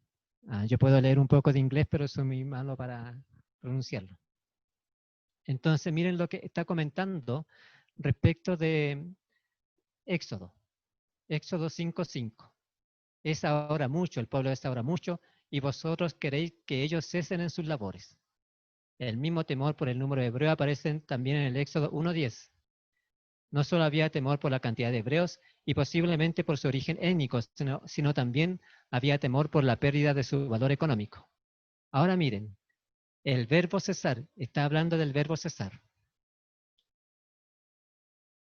Speaker 2: Yo puedo leer un poco de inglés, pero soy muy malo para pronunciarlo. Entonces, miren lo que está comentando respecto de Éxodo. Éxodo 5:5. Es ahora mucho, el pueblo es ahora mucho, y vosotros queréis que ellos cesen en sus labores. El mismo temor por el número de hebreos aparece también en el Éxodo 1:10. No solo había temor por la cantidad de hebreos y posiblemente por su origen étnico, sino también había temor por la pérdida de su valor económico. Ahora miren, el verbo cesar, está hablando del verbo cesar.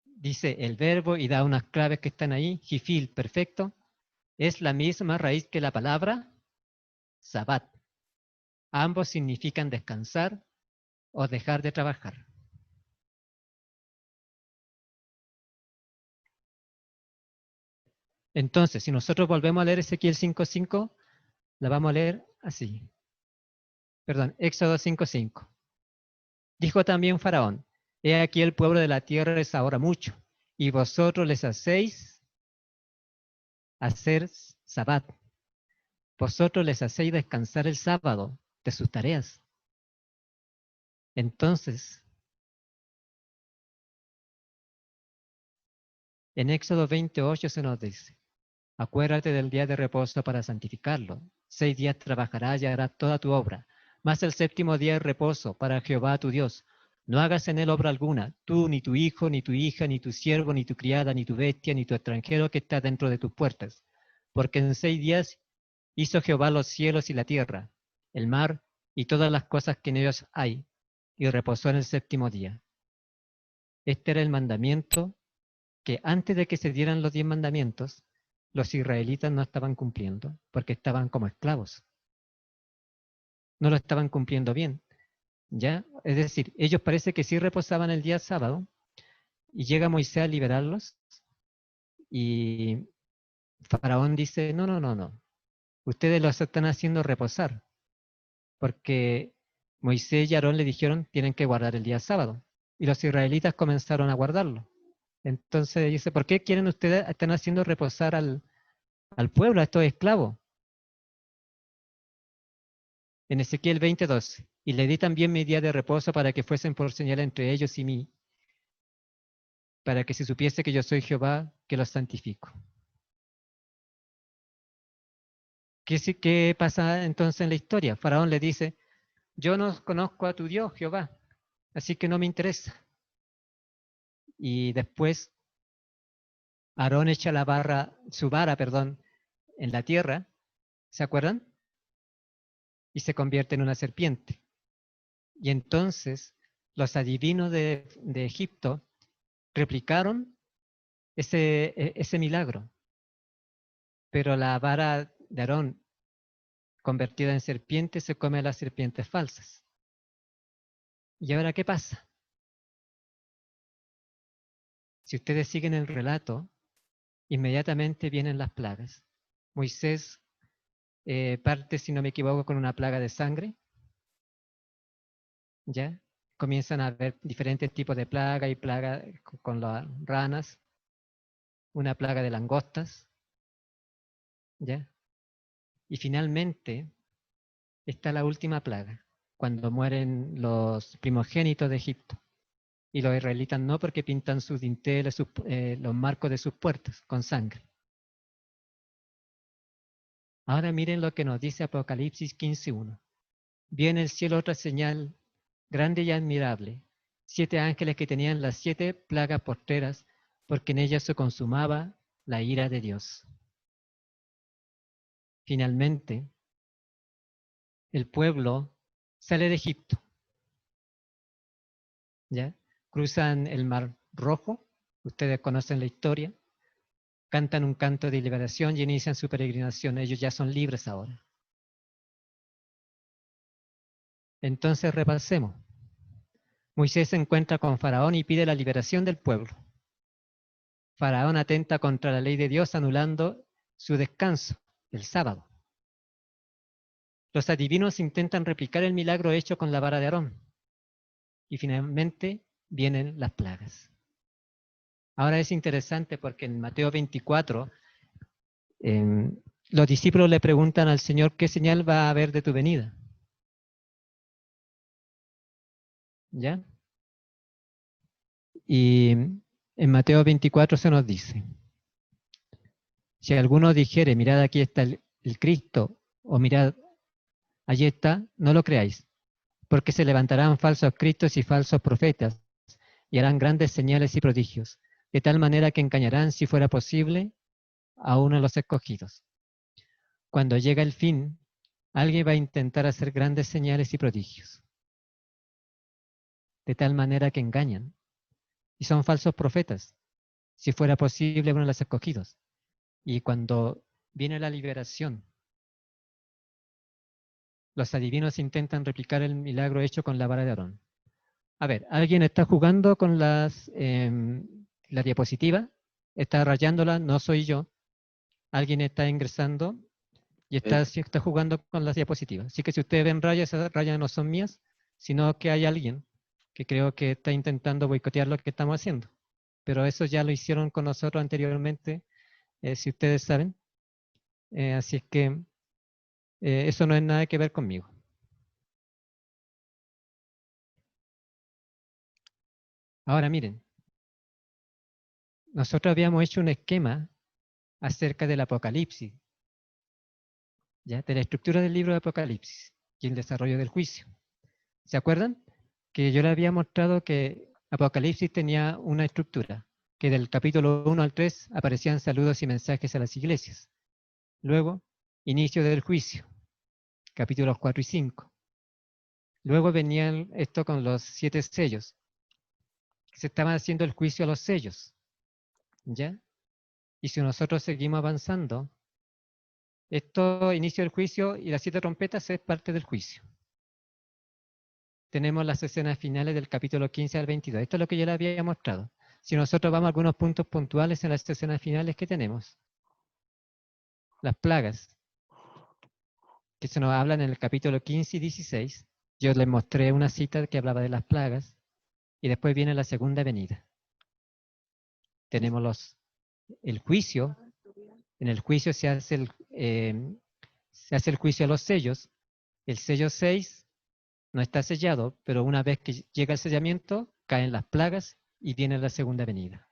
Speaker 2: Dice el verbo y da unas claves que están ahí, jifil, perfecto, es la misma raíz que la palabra sabat. Ambos significan descansar o dejar de trabajar. Entonces, si nosotros volvemos a leer Ezequiel 5:5, la vamos a leer así. Perdón, Éxodo 5:5. Dijo también Faraón, he aquí el pueblo de la tierra es ahora mucho, y vosotros les hacéis hacer sabat. Vosotros les hacéis descansar el sábado de sus tareas. Entonces, en Éxodo 28 se nos dice, acuérdate del día de reposo para santificarlo. 6 días trabajarás y harás toda tu obra, mas el séptimo día es reposo para Jehová tu Dios. No hagas en él obra alguna, tú, ni tu hijo, ni tu hija, ni tu siervo, ni tu criada, ni tu bestia, ni tu extranjero que está dentro de tus puertas. Porque en 6 días hizo Jehová los cielos y la tierra, el mar y todas las cosas que en ellos hay, y reposó en el séptimo día. Este era el mandamiento que antes de que se dieran los 10 mandamientos, los israelitas no estaban cumpliendo, porque estaban como esclavos. No lo estaban cumpliendo bien. ¿Ya? Es decir, ellos parece que sí reposaban el día sábado, y llega Moisés a liberarlos, y Faraón dice, no, no, no, no. Ustedes los están haciendo reposar, porque Moisés y Aarón le dijeron, tienen que guardar el día sábado. Y los israelitas comenzaron a guardarlo. Entonces dice, ¿por qué quieren ustedes, están haciendo reposar al pueblo, a estos esclavos? En Ezequiel 20:12, y le di también mi día de reposo para que fuesen por señal entre ellos y mí, para que se supiese que yo soy Jehová, que los santifico. ¿Qué pasa entonces en la historia? Faraón le dice, yo no conozco a tu Dios, Jehová, así que no me interesa. Y después Aarón echa su vara, en la tierra, ¿se acuerdan? Y se convierte en una serpiente. Y entonces los adivinos de Egipto replicaron ese milagro. Pero la vara de Aarón convertida en serpiente se come a las serpientes falsas. ¿Y ahora qué pasa? Si ustedes siguen el relato, inmediatamente vienen las plagas. Moisés parte, si no me equivoco, con una plaga de sangre. ¿Ya? Comienzan a haber diferentes tipos de plaga y plaga con las ranas, una plaga de langostas. ¿Ya? Y finalmente está la última plaga, cuando mueren los primogénitos de Egipto. Y los israelitas no, porque pintan sus dinteles, los marcos de sus puertas con sangre. Ahora miren lo que nos dice Apocalipsis 15:1. Vi en el cielo otra señal grande y admirable, 7 ángeles que tenían las 7 plagas postreras, porque en ellas se consumaba la ira de Dios. Finalmente, el pueblo sale de Egipto. ¿Ya? Cruzan el Mar Rojo, ustedes conocen la historia, cantan un canto de liberación y inician su peregrinación. Ellos ya son libres ahora. Entonces repasemos. Moisés se encuentra con Faraón y pide la liberación del pueblo. Faraón atenta contra la ley de Dios anulando su descanso, el sábado. Los adivinos intentan replicar el milagro hecho con la vara de Aarón. Y finalmente vienen las plagas. Ahora es interesante porque en Mateo 24, los discípulos le preguntan al Señor, ¿qué señal va a haber de tu venida? ¿Ya? Y en Mateo 24 se nos dice, si alguno dijere, mirad aquí está el Cristo, o mirad, allí está, no lo creáis, porque se levantarán falsos cristos y falsos profetas, y harán grandes señales y prodigios, de tal manera que engañarán, si fuera posible, a uno de los escogidos. Cuando llega el fin, alguien va a intentar hacer grandes señales y prodigios, de tal manera que engañan, y son falsos profetas, si fuera posible, uno de los escogidos. Y cuando viene la liberación, los adivinos intentan replicar el milagro hecho con la vara de Aarón. A ver, ¿alguien está jugando con la diapositiva? ¿Está rayándola? No soy yo. Alguien está ingresando y está jugando con las diapositivas. Así que si ustedes ven rayas, esas rayas no son mías, sino que hay alguien que creo que está intentando boicotear lo que estamos haciendo. Pero eso ya lo hicieron con nosotros anteriormente, si ustedes saben. Así es que eso no es nada que ver conmigo. Ahora miren, nosotros habíamos hecho un esquema acerca del Apocalipsis, ¿ya? De la estructura del libro de Apocalipsis y el desarrollo del juicio. ¿Se acuerdan? Que yo les había mostrado que Apocalipsis tenía una estructura, que del capítulo 1 al 3 aparecían saludos y mensajes a las iglesias. Luego, inicio del juicio, capítulos 4 y 5. Luego venían esto con los 7 sellos, que se estaba haciendo el juicio a los sellos, ¿ya? Y si nosotros seguimos avanzando, esto, inicio del juicio y las 7 trompetas es parte del juicio. Tenemos las escenas finales del capítulo 15 al 22. Esto es lo que yo les había mostrado. Si nosotros vamos a algunos puntos puntuales en las escenas finales que tenemos. Las plagas, que se nos hablan en el capítulo 15 y 16. Yo les mostré una cita que hablaba de las plagas. Y después viene la segunda venida. Tenemos el juicio. En el juicio se hace el juicio a los sellos. El sello 6 no está sellado, pero una vez que llega el sellamiento, caen las plagas y viene la segunda venida.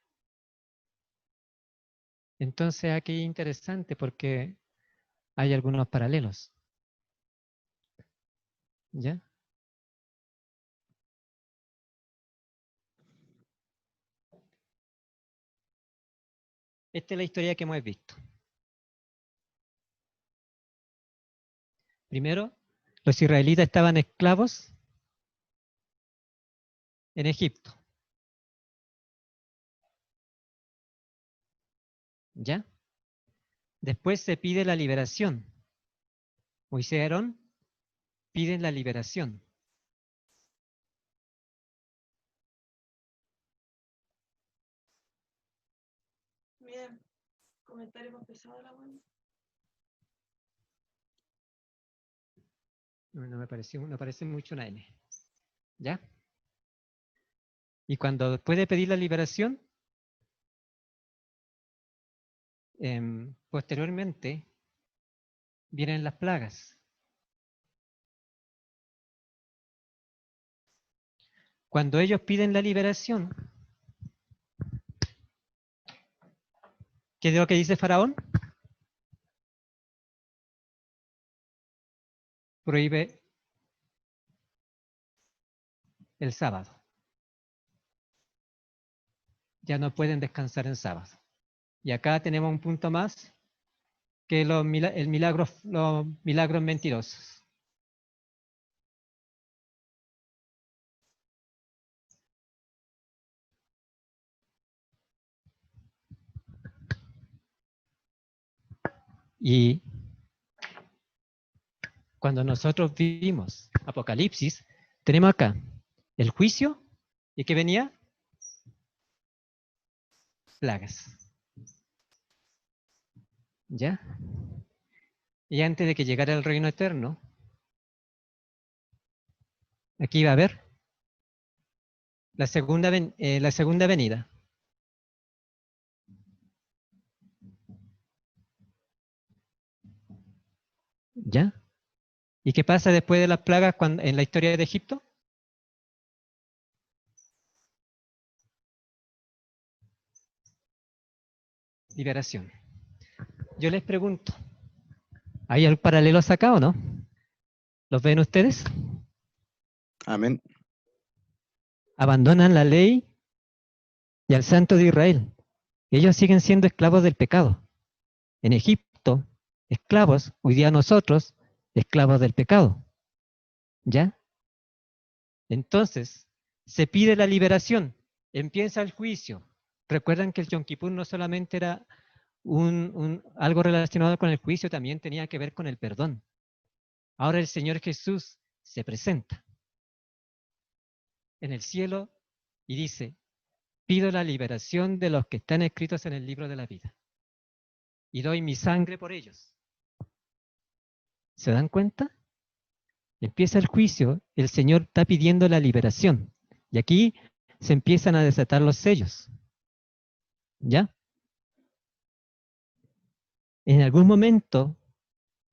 Speaker 2: Entonces aquí es interesante porque hay algunos paralelos. ¿Ya? Esta es la historia que hemos visto. Primero, los israelitas estaban esclavos en Egipto. ¿Ya? Después se pide la liberación. Moisés y Aarón piden la liberación.
Speaker 4: Bien, comentario para empezar la buena.
Speaker 2: No me parece mucho una N. ¿Ya? Y cuando puede pedir la liberación, posteriormente vienen las plagas. Cuando ellos piden la liberación, ¿qué es lo que dice Faraón? Prohíbe el sábado. Ya no pueden descansar en sábado. Y acá tenemos un punto más, que los milagros mentirosos. Y cuando nosotros vimos Apocalipsis, tenemos acá el juicio y ¿qué venía? Plagas. ¿Ya? Y antes de que llegara el reino eterno, aquí va a haber la segunda venida. ¿Ya? ¿Y qué pasa después de las plagas en la historia de Egipto? Liberación. Yo les pregunto, ¿hay algún paralelo acá o no? ¿Los ven ustedes?
Speaker 1: Amén.
Speaker 2: Abandonan la ley y al santo de Israel. Ellos siguen siendo esclavos del pecado. En Egipto, esclavos, hoy día nosotros, esclavos del pecado. ¿Ya? Entonces, se pide la liberación, empieza el juicio. Recuerdan que el Yom Kippur no solamente era algo relacionado con el juicio, también tenía que ver con el perdón. Ahora el Señor Jesús se presenta en el cielo y dice, pido la liberación de los que están escritos en el libro de la vida y doy mi sangre por ellos. ¿Se dan cuenta? Empieza el juicio, el Señor está pidiendo la liberación y aquí se empiezan a desatar los sellos. ¿Ya? En algún momento,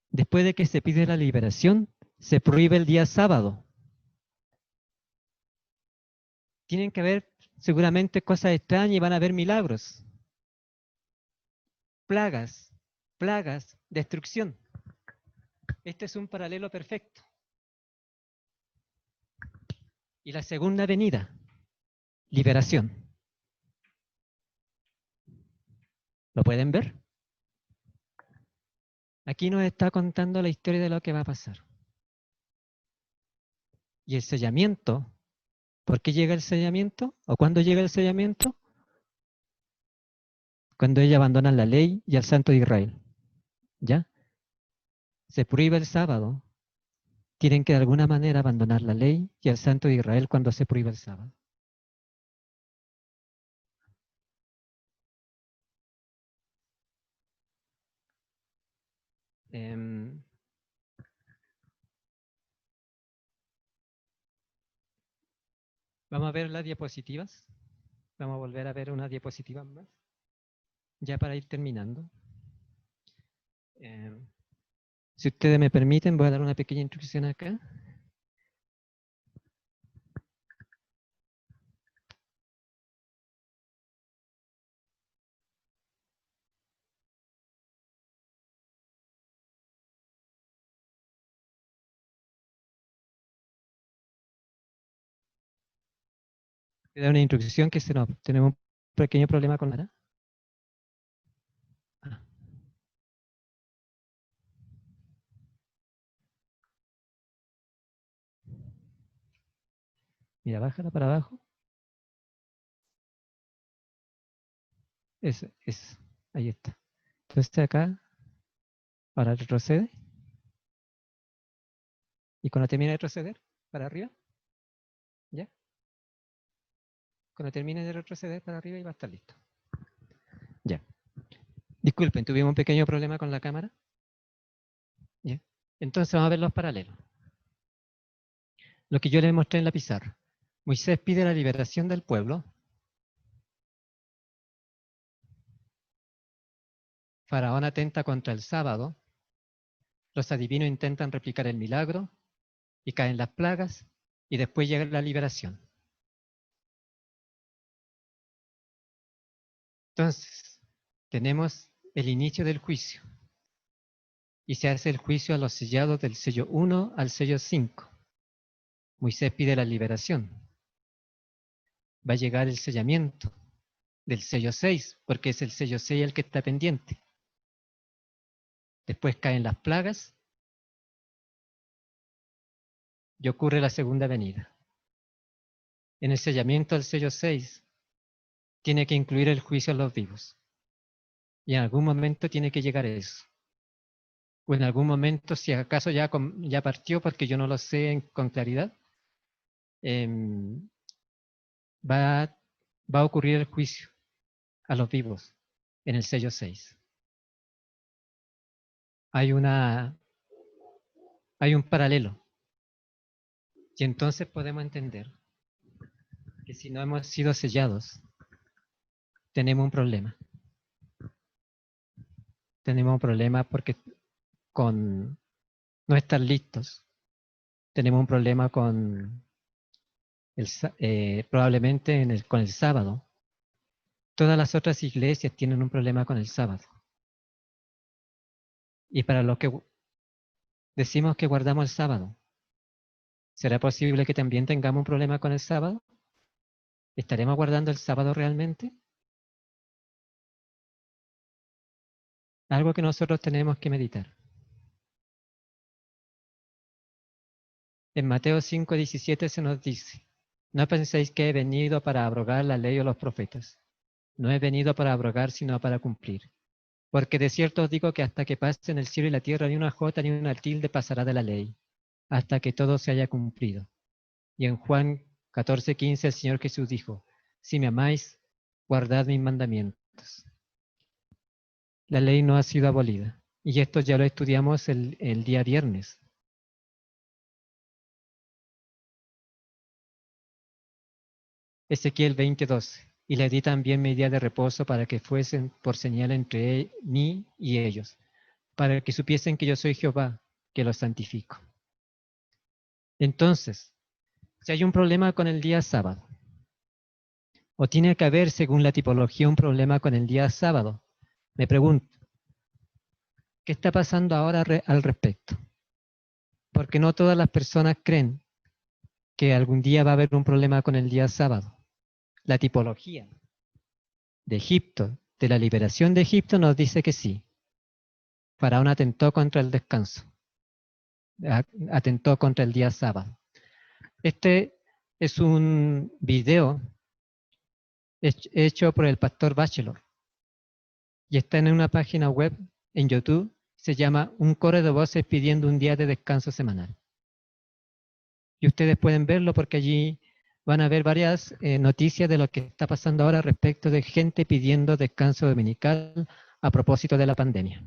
Speaker 2: después de que se pide la liberación, se prohíbe el día sábado. Tienen que haber seguramente cosas extrañas y van a haber milagros. Plagas, destrucción. Este es un paralelo perfecto. Y la segunda venida, liberación. ¿Lo pueden ver? Aquí nos está contando la historia de lo que va a pasar. Y el sellamiento, ¿por qué llega el sellamiento? ¿O cuándo llega el sellamiento? Cuando ellos abandonan la ley y al santo de Israel. ¿Ya? Se prohíbe el sábado. Tienen que de alguna manera abandonar la ley y al santo de Israel cuando se prohíbe el sábado. Vamos a ver las diapositivas. Vamos a volver a ver unas diapositivas más. Ya para ir terminando. Si ustedes me permiten, voy a dar una pequeña instrucción acá. Voy a dar una instrucción que tenemos un pequeño problema con la... Mira, bájala para abajo. Ahí está. Entonces acá, ahora retrocede. Y cuando termine de retroceder, para arriba. ¿Ya? Cuando termine de retroceder para arriba y va a estar listo. Ya. Disculpen, tuvimos un pequeño problema con la cámara. ¿Ya? Entonces vamos a ver los paralelos. Lo que yo les mostré en la pizarra. Moisés pide la liberación del pueblo. Faraón atenta contra el sábado. Los adivinos intentan replicar el milagro y caen las plagas y después llega la liberación. Entonces, tenemos el inicio del juicio y se hace el juicio a los sellados del sello 1 al sello 5. Moisés pide la liberación. Va a llegar el sellamiento del sello 6, porque es el sello 6 el que está pendiente. Después caen las plagas y ocurre la segunda venida. En el sellamiento del sello 6 tiene que incluir el juicio a los vivos. Y en algún momento tiene que llegar eso. o en algún momento, si acaso ya partió, porque yo no lo sé con claridad, va a ocurrir el juicio a los vivos en el sello 6. Hay un paralelo. Y entonces podemos entender que si no hemos sido sellados, tenemos un problema. Tenemos un problema porque con no estar listos, tenemos un problema con probablemente con el sábado. Todas las otras iglesias tienen un problema con el sábado. Y para los que decimos que guardamos el sábado, ¿será posible que también tengamos un problema con el sábado? ¿Estaremos guardando el sábado realmente? Algo que nosotros tenemos que meditar. En Mateo 5:17 se nos dice: no penséis que he venido para abrogar la ley o los profetas. No he venido para abrogar, sino para cumplir. Porque de cierto os digo que hasta que pasen el cielo y la tierra, ni una jota ni una tilde pasará de la ley, hasta que todo se haya cumplido. Y en Juan 14:15 el Señor Jesús dijo: si me amáis, guardad mis mandamientos. La ley no ha sido abolida. Y esto ya lo estudiamos el día viernes. Ezequiel 20:12. Y le di también mi día de reposo para que fuesen por señal entre mí y ellos, para que supiesen que yo soy Jehová, que los santifico. Entonces, si hay un problema con el día sábado, o tiene que haber, según la tipología, un problema con el día sábado, me pregunto, ¿qué está pasando ahora al respecto? Porque no todas las personas creen que algún día va a haber un problema con el día sábado. La tipología de Egipto, de la liberación de Egipto, nos dice que sí. Faraón atentó contra el descanso, atentó contra el día sábado. Este es un video hecho por el pastor Bachelor y está en una página web en YouTube. Se llama Un coro de voces pidiendo un día de descanso semanal. Y ustedes pueden verlo porque allí van a ver varias noticias de lo que está pasando ahora respecto de gente pidiendo descanso dominical a propósito de la pandemia.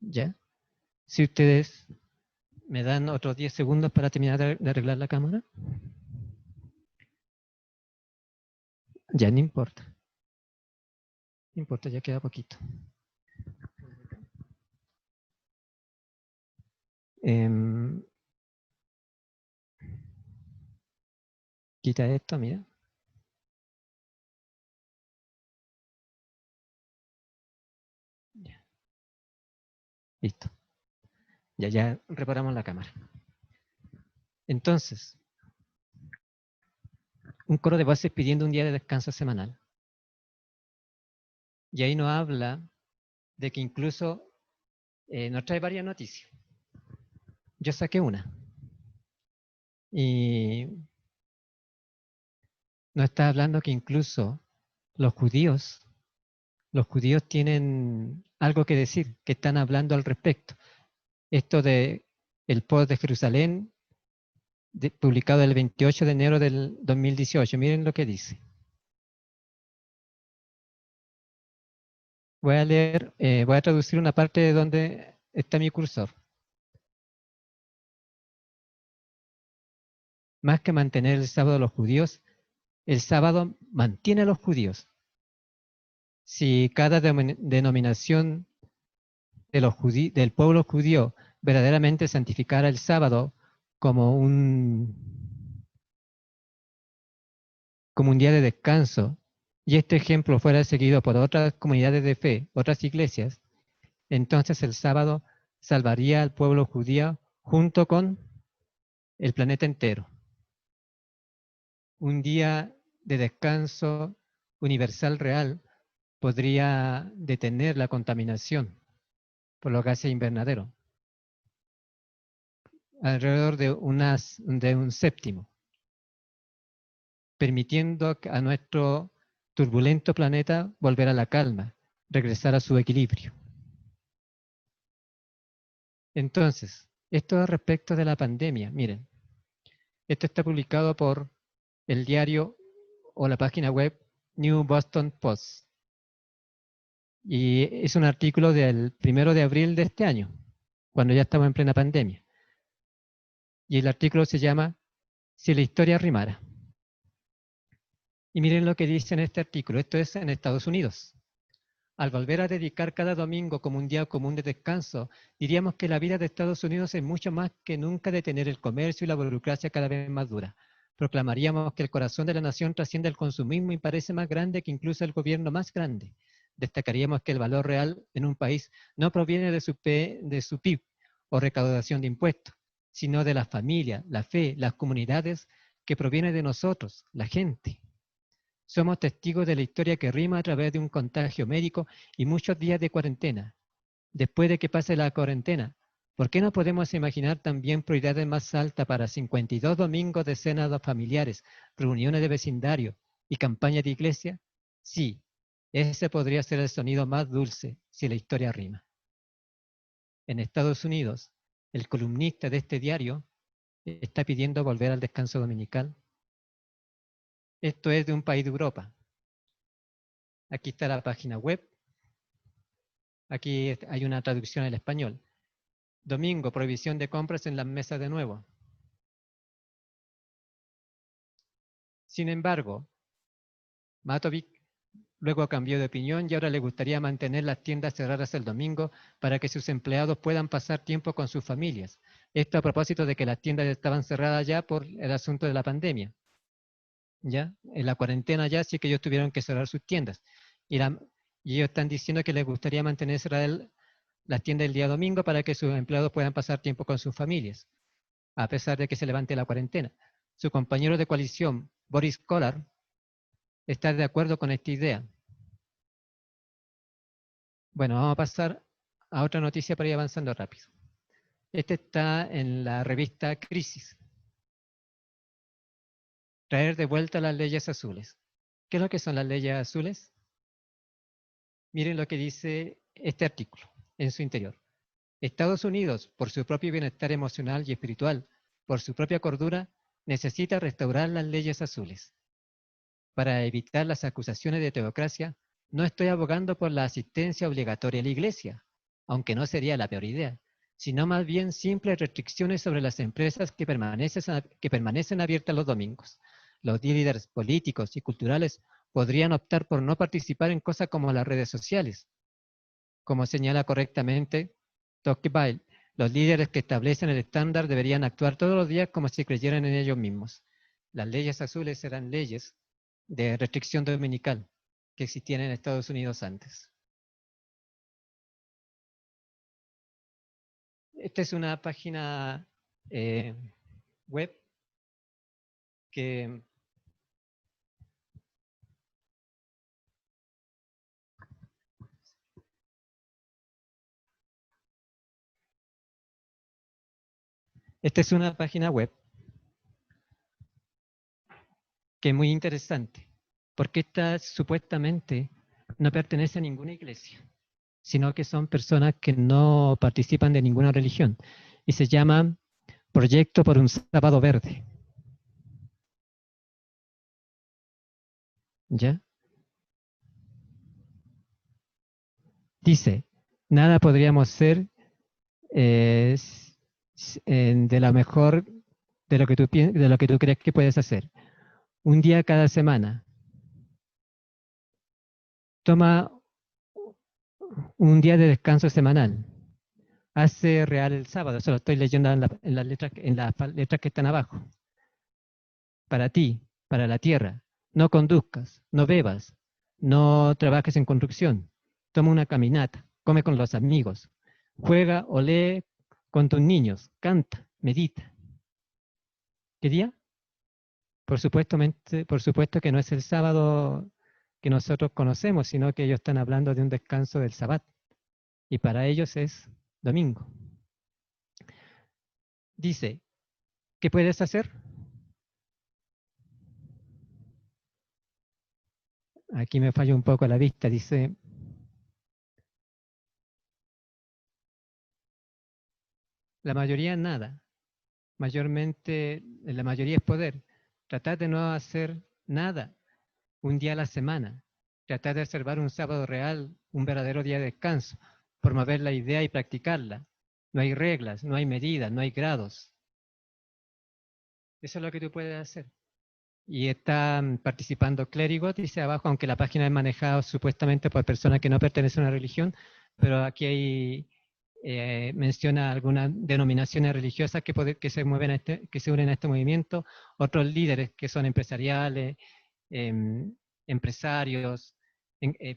Speaker 2: ¿Ya? Si ustedes me dan otros 10 segundos para terminar de arreglar la cámara. Ya no importa. No importa, ya queda poquito. Quita esto, mira. Ya. Listo. Ya reparamos la cámara. Entonces, un coro de voces pidiendo un día de descanso semanal. Y ahí nos habla de que incluso nos trae varias noticias. Yo saqué una. Y nos está hablando que incluso los judíos tienen algo que decir, que están hablando al respecto. Esto de el post de Jerusalén, publicado el 28 de enero del 2018. Miren lo que dice. Voy a leer, voy a traducir una parte de donde está mi cursor. Más que mantener el sábado a los judíos, el sábado mantiene a los judíos. Si cada denominación de del pueblo judío verdaderamente santificara el sábado como un día de descanso, y este ejemplo fuera seguido por otras comunidades de fe, otras iglesias, entonces el sábado salvaría al pueblo judío junto con el planeta entero. Un día de descanso universal real podría detener la contaminación por los gases invernaderos, alrededor de un séptimo, permitiendo a nuestro turbulento planeta volver a la calma regresar a su equilibrio. Entonces, esto respecto de la pandemia. Miren, esto está publicado por el diario o la página web New Boston Post. Y es un artículo del 1 de abril de este año, cuando ya estamos en plena pandemia. Y el artículo se llama Si la historia rimara. Y miren lo que dice en este artículo. Esto es en Estados Unidos. Al volver a dedicar cada domingo como un día común de descanso, diríamos que la vida de Estados Unidos es mucho más que nunca de tener el comercio y la burocracia cada vez más dura. Proclamaríamos que el corazón de la nación trasciende el consumismo y parece más grande que incluso el gobierno más grande. Destacaríamos que el valor real en un país no proviene de su PIB o recaudación de impuestos, sino de la familia, la fe, las comunidades, que proviene de nosotros, la gente. Somos testigos de la historia que rima a través de un contagio médico y muchos días de cuarentena. Después de que pase la cuarentena, ¿por qué no podemos imaginar también prioridades más altas para 52 domingos de cenas familiares, reuniones de vecindario y campañas de iglesia? Sí, ese podría ser el sonido más dulce si la historia rima. En Estados Unidos, el columnista de este diario está pidiendo volver al descanso dominical. Esto es de un país de Europa. Aquí está la página web. Aquí hay una traducción al español. Domingo, prohibición de compras en las mesas de nuevo. Sin embargo, Matovic luego cambió de opinión y ahora le gustaría mantener las tiendas cerradas el domingo para que sus empleados puedan pasar tiempo con sus familias. Esto a propósito de que las tiendas estaban cerradas ya por el asunto de la pandemia. ¿Ya? En la cuarentena ya sí que ellos tuvieron que cerrar sus tiendas. Y ellos están diciendo que les gustaría mantener cerradas las tiendas el día domingo para que sus empleados puedan pasar tiempo con sus familias, a pesar de que se levante la cuarentena. Su compañero de coalición, Boris Kolar, está de acuerdo con esta idea. Bueno, vamos a pasar a otra noticia para ir avanzando rápido. Este está en la revista Crisis. Traer de vuelta las leyes azules. ¿Qué es lo que son las leyes azules? Miren lo que dice este artículo en su interior. Estados Unidos, por su propio bienestar emocional y espiritual, por su propia cordura, necesita restaurar las leyes azules. Para evitar las acusaciones de teocracia, no estoy abogando por la asistencia obligatoria a la iglesia, aunque no sería la peor idea, sino más bien simples restricciones sobre las empresas que permanecen abiertas los domingos. Los líderes políticos y culturales podrían optar por no participar en cosas como las redes sociales. Como señala correctamente Tocqueville, los líderes que establecen el estándar deberían actuar todos los días como si creyeran en ellos mismos. Las leyes azules serán leyes de restricción dominical que existían en Estados Unidos antes. Esta es una página web que es muy interesante, porque esta supuestamente no pertenece a ninguna iglesia, sino que son personas que no participan de ninguna religión, y se llama Proyecto por un Sábado Verde. ¿Ya? Dice, nada podríamos ser de la mejor de lo que tú crees que puedes hacer. Un día cada semana. Toma un día de descanso semanal. Hace real el sábado. Eso lo estoy leyendo en las letras que están abajo. Para ti, para la tierra. No conduzcas, no bebas, no trabajes en construcción. Toma una caminata, come con los amigos, juega o lee con tus niños, canta, medita. ¿Qué día? Por supuesto que no es el sábado que nosotros conocemos, sino que ellos están hablando de un descanso del Sabbat. Y para ellos es domingo. Dice, ¿qué puedes hacer? Aquí me falla un poco la vista. Dice, La mayoría nada. Mayormente, la mayoría es poder. Tratar de no hacer nada un día a la semana. Tratar de observar un sábado real, un verdadero día de descanso. Promover la idea y practicarla. No hay reglas, no hay medidas, no hay grados. Eso es lo que tú puedes hacer. Y están participando clérigos, dice abajo, aunque la página es manejada supuestamente por personas que no pertenecen a una religión, pero aquí hay, menciona algunas denominaciones religiosas que se mueven que se unen a este movimiento, otros líderes que son empresariales, empresarios,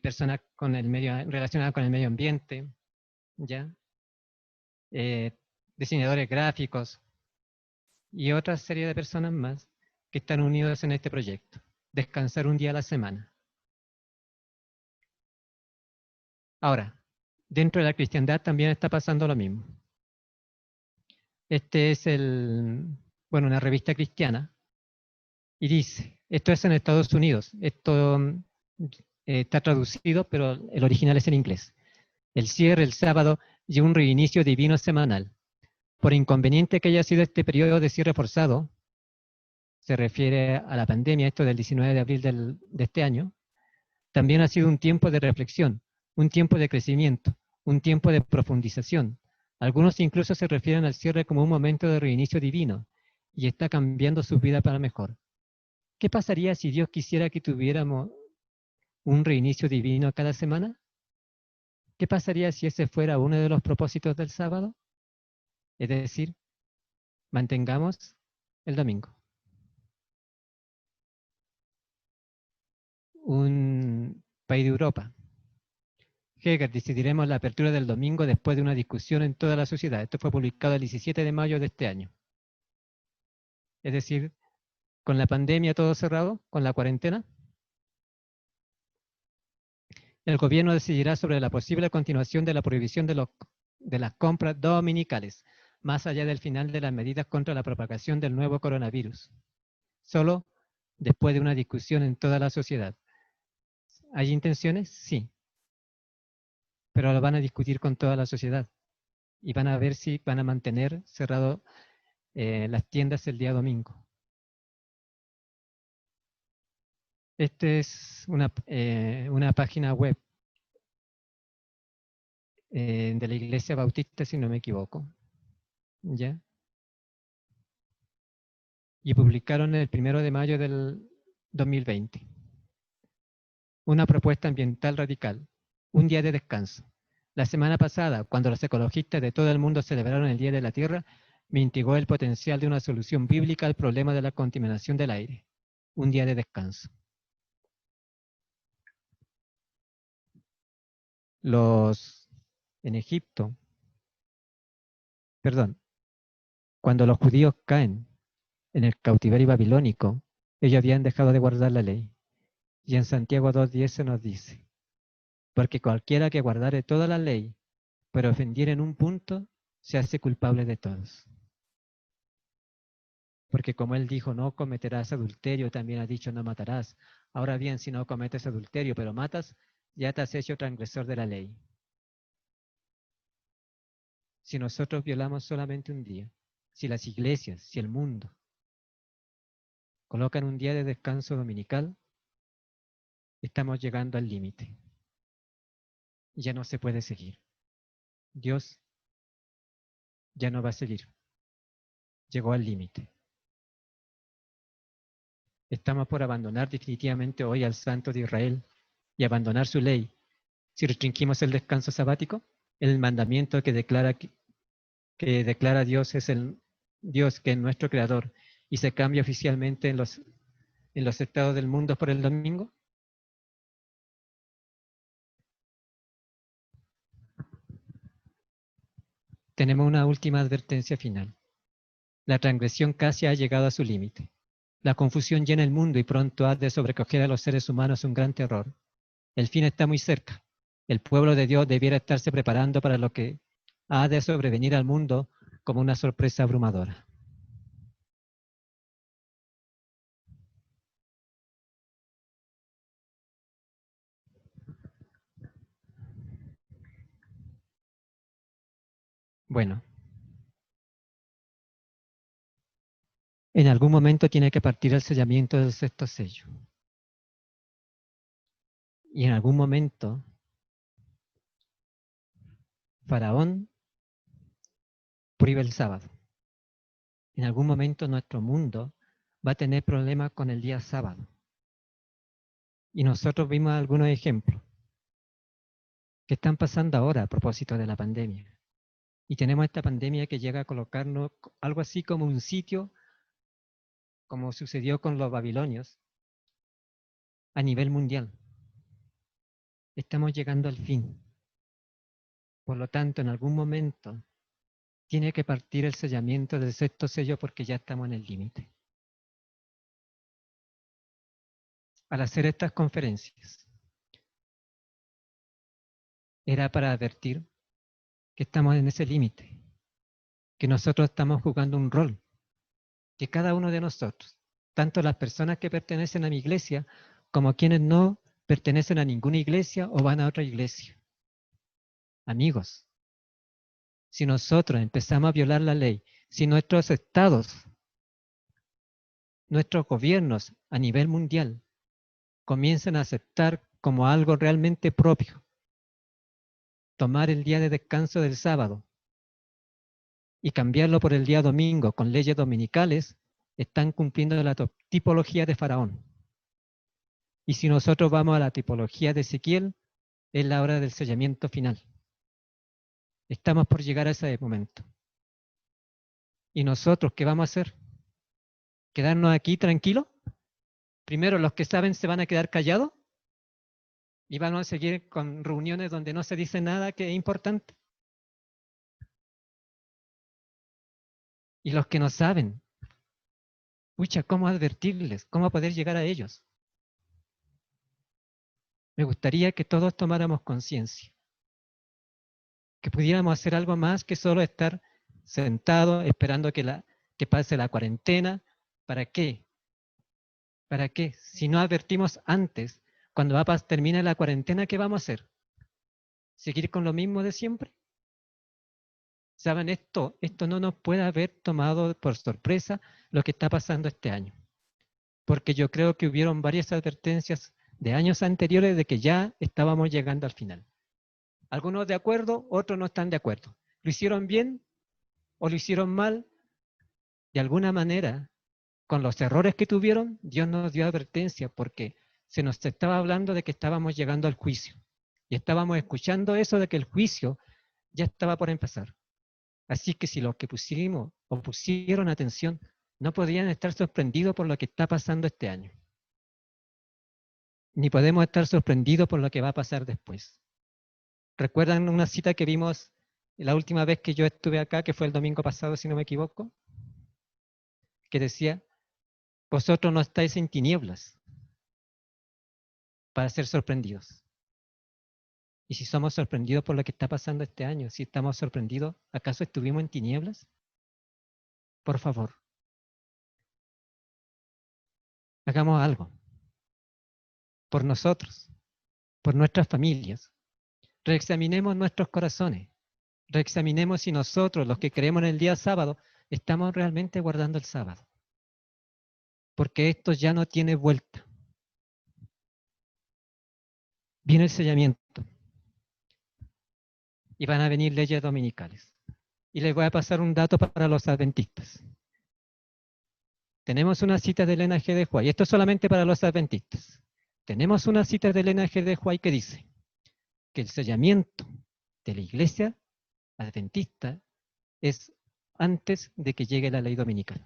Speaker 2: personas con el medio, relacionadas con el medio ambiente, ¿ya? Diseñadores gráficos y otra serie de personas más que están unidos en este proyecto. Descansar un día a la semana. Ahora, dentro de la cristiandad también está pasando lo mismo. Este es una revista cristiana y dice, esto es en Estados Unidos, esto está traducido, pero el original es en inglés. El cierre el sábado y un reinicio divino semanal. Por inconveniente que haya sido este periodo de cierre forzado, se refiere a la pandemia, esto del 19 de abril de este año, también ha sido un tiempo de reflexión, un tiempo de crecimiento, un tiempo de profundización. Algunos incluso se refieren al cierre como un momento de reinicio divino y está cambiando su vida para mejor. ¿Qué pasaría si Dios quisiera que tuviéramos un reinicio divino cada semana? ¿Qué pasaría si ese fuera uno de los propósitos del sábado? Es decir, mantengamos el domingo. Un país de Europa. Hegel, decidiremos la apertura del domingo después de una discusión en toda la sociedad. Esto fue publicado el 17 de mayo de este año. Es decir, con la pandemia todo cerrado, con la cuarentena, el gobierno decidirá sobre la posible continuación de la prohibición de las compras dominicales, más allá del final de las medidas contra la propagación del nuevo coronavirus. Solo después de una discusión en toda la sociedad. ¿Hay intenciones? Sí. Pero lo van a discutir con toda la sociedad. Y van a ver si van a mantener cerrado las tiendas el día domingo. Esta es una página web de la Iglesia Bautista, si no me equivoco. ¿Ya? Y publicaron el 1 de mayo del 2020. Una propuesta ambiental radical. Un día de descanso. La semana pasada, cuando los ecologistas de todo el mundo celebraron el Día de la Tierra, me intrigó el potencial de una solución bíblica al problema de la contaminación del aire. Un día de descanso. En Egipto, cuando los judíos caen en el cautiverio babilónico, ellos habían dejado de guardar la ley. Y en Santiago 2:10 se nos dice, porque cualquiera que guardare toda la ley, pero ofendiere en un punto, se hace culpable de todos. Porque como él dijo, no cometerás adulterio, también ha dicho, no matarás. Ahora bien, si no cometes adulterio, pero matas, ya te has hecho transgresor de la ley. Si nosotros violamos solamente un día, si las iglesias, si el mundo colocan un día de descanso dominical, estamos llegando al límite. Ya no se puede seguir. Dios ya no va a seguir. Llegó al límite. Estamos por abandonar definitivamente hoy al Santo de Israel y abandonar su ley. Si restringimos el descanso sabático, el mandamiento que declara Dios es el Dios que es nuestro creador y se cambia oficialmente en los estados del mundo por el domingo. Tenemos una última advertencia final. La transgresión casi ha llegado a su límite. La confusión llena el mundo y pronto ha de sobrecoger a los seres humanos un gran terror. El fin está muy cerca. El pueblo de Dios debiera estarse preparando para lo que ha de sobrevenir al mundo como una sorpresa abrumadora. Bueno, En algún momento tiene que partir el sellamiento del sexto sello. Y en algún momento, Faraón prohíbe el sábado. En algún momento nuestro mundo va a tener problemas con el día sábado. Y nosotros vimos algunos ejemplos que están pasando ahora a propósito de la pandemia. Y tenemos esta pandemia que llega a colocarnos algo así como un sitio, como sucedió con los babilonios, a nivel mundial. Estamos llegando al fin. Por lo tanto, en algún momento tiene que partir el sellamiento del sexto sello porque ya estamos en el límite. Al hacer estas conferencias, era para advertir que estamos en ese límite, que nosotros estamos jugando un rol, que cada uno de nosotros, tanto las personas que pertenecen a mi iglesia, como quienes no pertenecen a ninguna iglesia o van a otra iglesia. Amigos, si nosotros empezamos a violar la ley, si nuestros estados, nuestros gobiernos a nivel mundial comienzan a aceptar como algo realmente propio tomar el día de descanso del sábado y cambiarlo por el día domingo con leyes dominicales, están cumpliendo la tipología de Faraón. Y si nosotros vamos a la tipología de Ezequiel, es la hora del sellamiento final. Estamos por llegar a ese momento. ¿Y nosotros qué vamos a hacer? ¿Quedarnos aquí tranquilos? Primero, los que saben se van a quedar callados y van a seguir con reuniones donde no se dice nada que es importante. Y los que no saben, pucha, ¿cómo advertirles? ¿Cómo poder llegar a ellos? Me gustaría que todos tomáramos conciencia, que pudiéramos hacer algo más que solo estar sentados esperando que pase la cuarentena. ¿Para qué? ¿Para qué? Si no advertimos antes, cuando termine la cuarentena, ¿qué vamos a hacer? ¿Seguir con lo mismo de siempre? ¿Saben esto? Esto no nos puede haber tomado por sorpresa lo que está pasando este año. Porque yo creo que hubieron varias advertencias de años anteriores de que ya estábamos llegando al final. Algunos de acuerdo, otros no están de acuerdo. ¿Lo hicieron bien o lo hicieron mal? De alguna manera, con los errores que tuvieron, Dios nos dio advertencia porque se nos estaba hablando de que estábamos llegando al juicio. Y estábamos escuchando eso de que el juicio ya estaba por empezar. Así que si los que pusimos o pusieron atención no podían estar sorprendidos por lo que está pasando este año. Ni podemos estar sorprendidos por lo que va a pasar después. ¿Recuerdan una cita que vimos la última vez que yo estuve acá, que fue el domingo pasado, si no me equivoco? Que decía, vosotros no estáis en tinieblas para ser sorprendidos. Y si somos sorprendidos por lo que está pasando este año, si estamos sorprendidos, ¿acaso estuvimos en tinieblas? Por favor, hagamos algo. Por nosotros, por nuestras familias. Reexaminemos nuestros corazones. Reexaminemos si nosotros, los que creemos en el día sábado, estamos realmente guardando el sábado. Porque esto ya no tiene vuelta. Viene el sellamiento. Y van a venir leyes dominicales. Y les voy a pasar un dato para los adventistas. Tenemos una cita de Elena G. de White. Esto es solamente para los adventistas. Tenemos una cita de Elena G. de White que dice que el sellamiento de la iglesia adventista es antes de que llegue la ley dominical.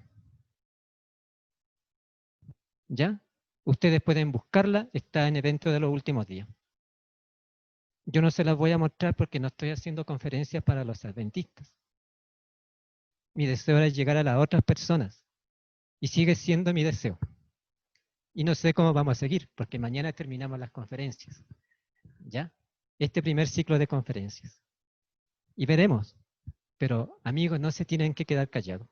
Speaker 2: ¿Ya? Ustedes pueden buscarla, está en Evento de los Últimos Días. Yo no se las voy a mostrar porque no estoy haciendo conferencias para los adventistas. Mi deseo era llegar a las otras personas y sigue siendo mi deseo. Y no sé cómo vamos a seguir porque mañana terminamos las conferencias. ¿Ya? Este primer ciclo de conferencias. Y veremos. Pero amigos, no se tienen que quedar callados.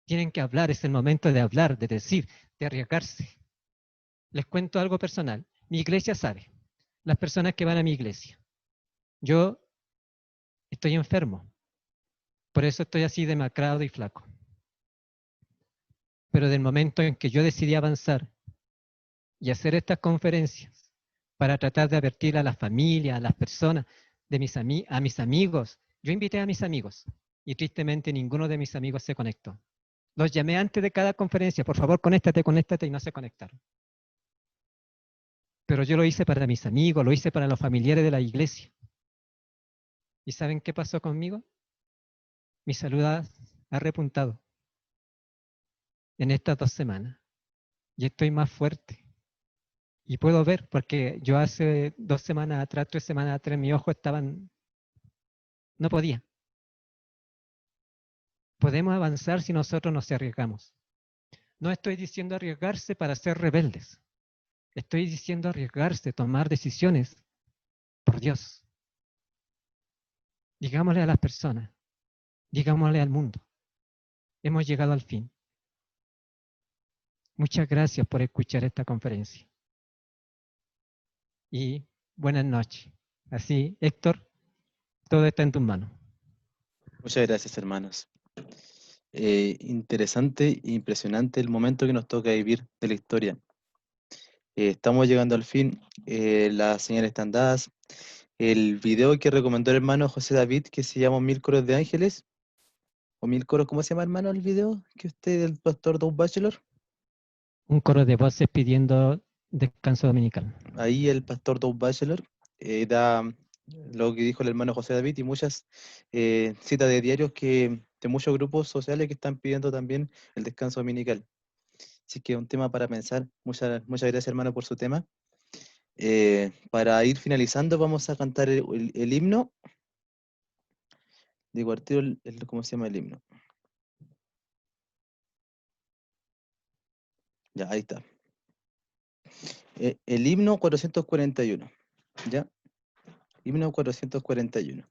Speaker 2: Tienen que hablar, es el momento de hablar, de decir, de arriesgarse. Les cuento algo personal. Mi iglesia sabe, las personas que van a mi iglesia. Yo estoy enfermo, por eso estoy así demacrado y flaco. Pero del momento en que yo decidí avanzar y hacer estas conferencias para tratar de advertir a las familias, a las personas, a mis amigos, yo invité a mis amigos y tristemente ninguno de mis amigos se conectó. Los llamé antes de cada conferencia, por favor, conéctate, y no se conectaron. Pero yo lo hice para mis amigos, lo hice para los familiares de la iglesia. ¿Y saben qué pasó conmigo? Mi salud ha repuntado en estas 2 semanas. Y estoy más fuerte. Y puedo ver, porque yo hace 2 semanas atrás, 3 semanas atrás, mis ojos estaban... No podía. Podemos avanzar si nosotros nos arriesgamos. No estoy diciendo arriesgarse para ser rebeldes. Estoy diciendo arriesgarse, tomar decisiones por Dios. Digámosle a las personas, digámosle al mundo. Hemos llegado al fin. Muchas gracias por escuchar esta conferencia. Y buenas noches. Así, Héctor, todo está en tus manos.
Speaker 1: Muchas gracias, hermanos. Interesante e impresionante el momento que nos toca vivir de la historia. Estamos llegando al fin, las señales están dadas. El video que recomendó el hermano José David, que se llama 1000 coros de ángeles, o 1000 coros, ¿cómo se llama, hermano, el video que usted, del pastor Doug Bachelor?
Speaker 2: Un coro de voces pidiendo descanso dominical.
Speaker 1: Ahí el pastor Doug Bachelor da lo que dijo el hermano José David y muchas citas de diarios de muchos grupos sociales que están pidiendo también el descanso dominical. Así que es un tema para pensar. Muchas gracias, hermano, por su tema. Para ir finalizando, vamos a cantar el himno. Digo, ¿cómo se llama el himno? Ya, ahí está. El himno 441. ¿Ya? Himno 441.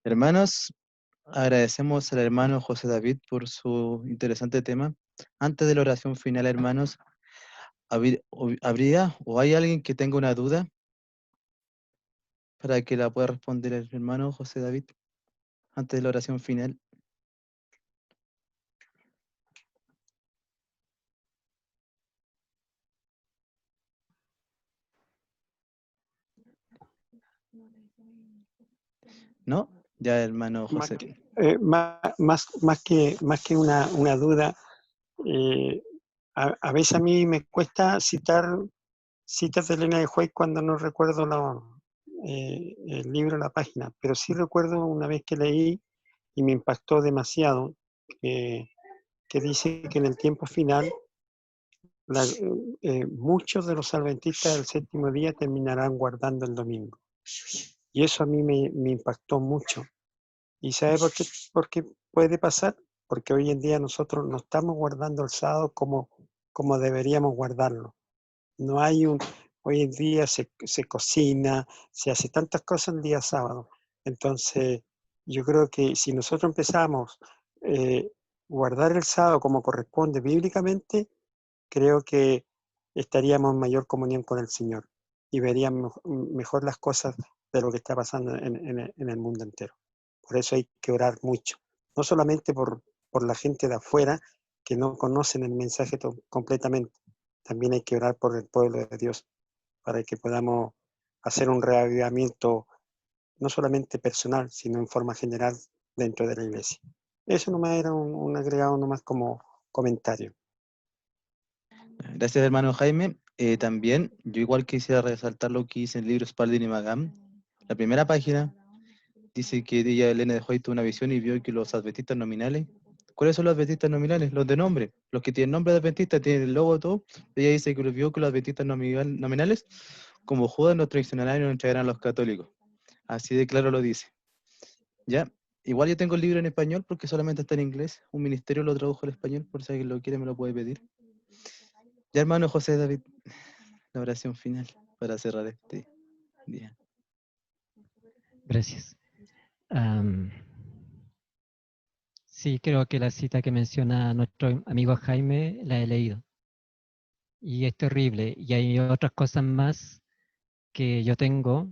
Speaker 1: Hermanos, agradecemos al hermano José David por su interesante tema. Antes de la oración final, hermanos, ¿habría o hay alguien que tenga una duda para que la pueda responder el hermano José David antes de la oración final? ¿No? Ya, hermano
Speaker 3: Más,
Speaker 1: José.
Speaker 3: más que una duda, a veces a mí me cuesta citar citas de Elena de White cuando no recuerdo el libro, la página, pero sí recuerdo una vez que leí y me impactó demasiado, que dice que en el tiempo final muchos de los adventistas del séptimo día terminarán guardando el domingo. Y eso a mí me impactó mucho. ¿Y sabe por qué puede pasar? Porque hoy en día nosotros no estamos guardando el sábado como deberíamos guardarlo. No hay hoy en día se cocina, se hace tantas cosas el día sábado. Entonces, yo creo que si nosotros empezamos guardar el sábado como corresponde bíblicamente, creo que estaríamos en mayor comunión con el Señor y veríamos mejor las cosas de lo que está pasando en el mundo entero. Por eso hay que orar mucho, no solamente por la gente de afuera que no conocen el mensaje completamente, también hay que orar por el pueblo de Dios para que podamos hacer un reavivamiento no solamente personal, sino en forma general dentro de la iglesia. Eso nomás era un agregado nomás como comentario.
Speaker 1: Gracias, hermano Jaime. También, yo igual quisiera resaltar lo que dice en el libro Spalding y Magam. La primera página dice que ella, Elena de White, tuvo una visión y vio que los adventistas nominales. ¿Cuáles son los adventistas nominales? Los de nombre. Los que tienen nombre de adventista, tienen el logo, todo. Ella dice que vio que los adventistas nominales, como Judas, nos traicionarán y nos entregarán a los católicos. Así de claro lo dice. ¿Ya? Igual yo tengo el libro en español porque solamente está en inglés. Un ministerio lo tradujo al español, por si alguien lo quiere me lo puede pedir. Ya, hermano José David, la oración final para cerrar este día.
Speaker 2: Gracias. Sí, creo que la cita que menciona nuestro amigo Jaime la he leído. Y es terrible. Y hay otras cosas más que yo tengo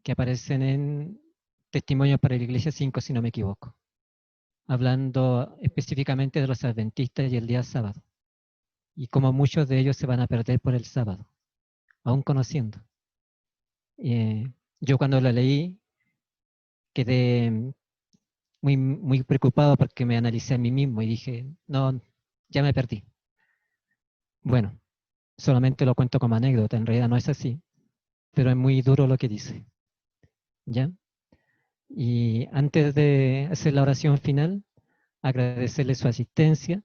Speaker 2: que aparecen en Testimonios para la Iglesia 5, si no me equivoco, hablando específicamente de los adventistas y el día sábado, y cómo muchos de ellos se van a perder por el sábado, aún conociendo. Yo cuando la leí quedé muy preocupado porque me analicé a mí mismo y dije, no, ya me perdí. Bueno, solamente lo cuento como anécdota, en realidad no es así, pero es muy duro lo que dice. ¿Ya? Y antes de hacer la oración final, agradecerle su asistencia,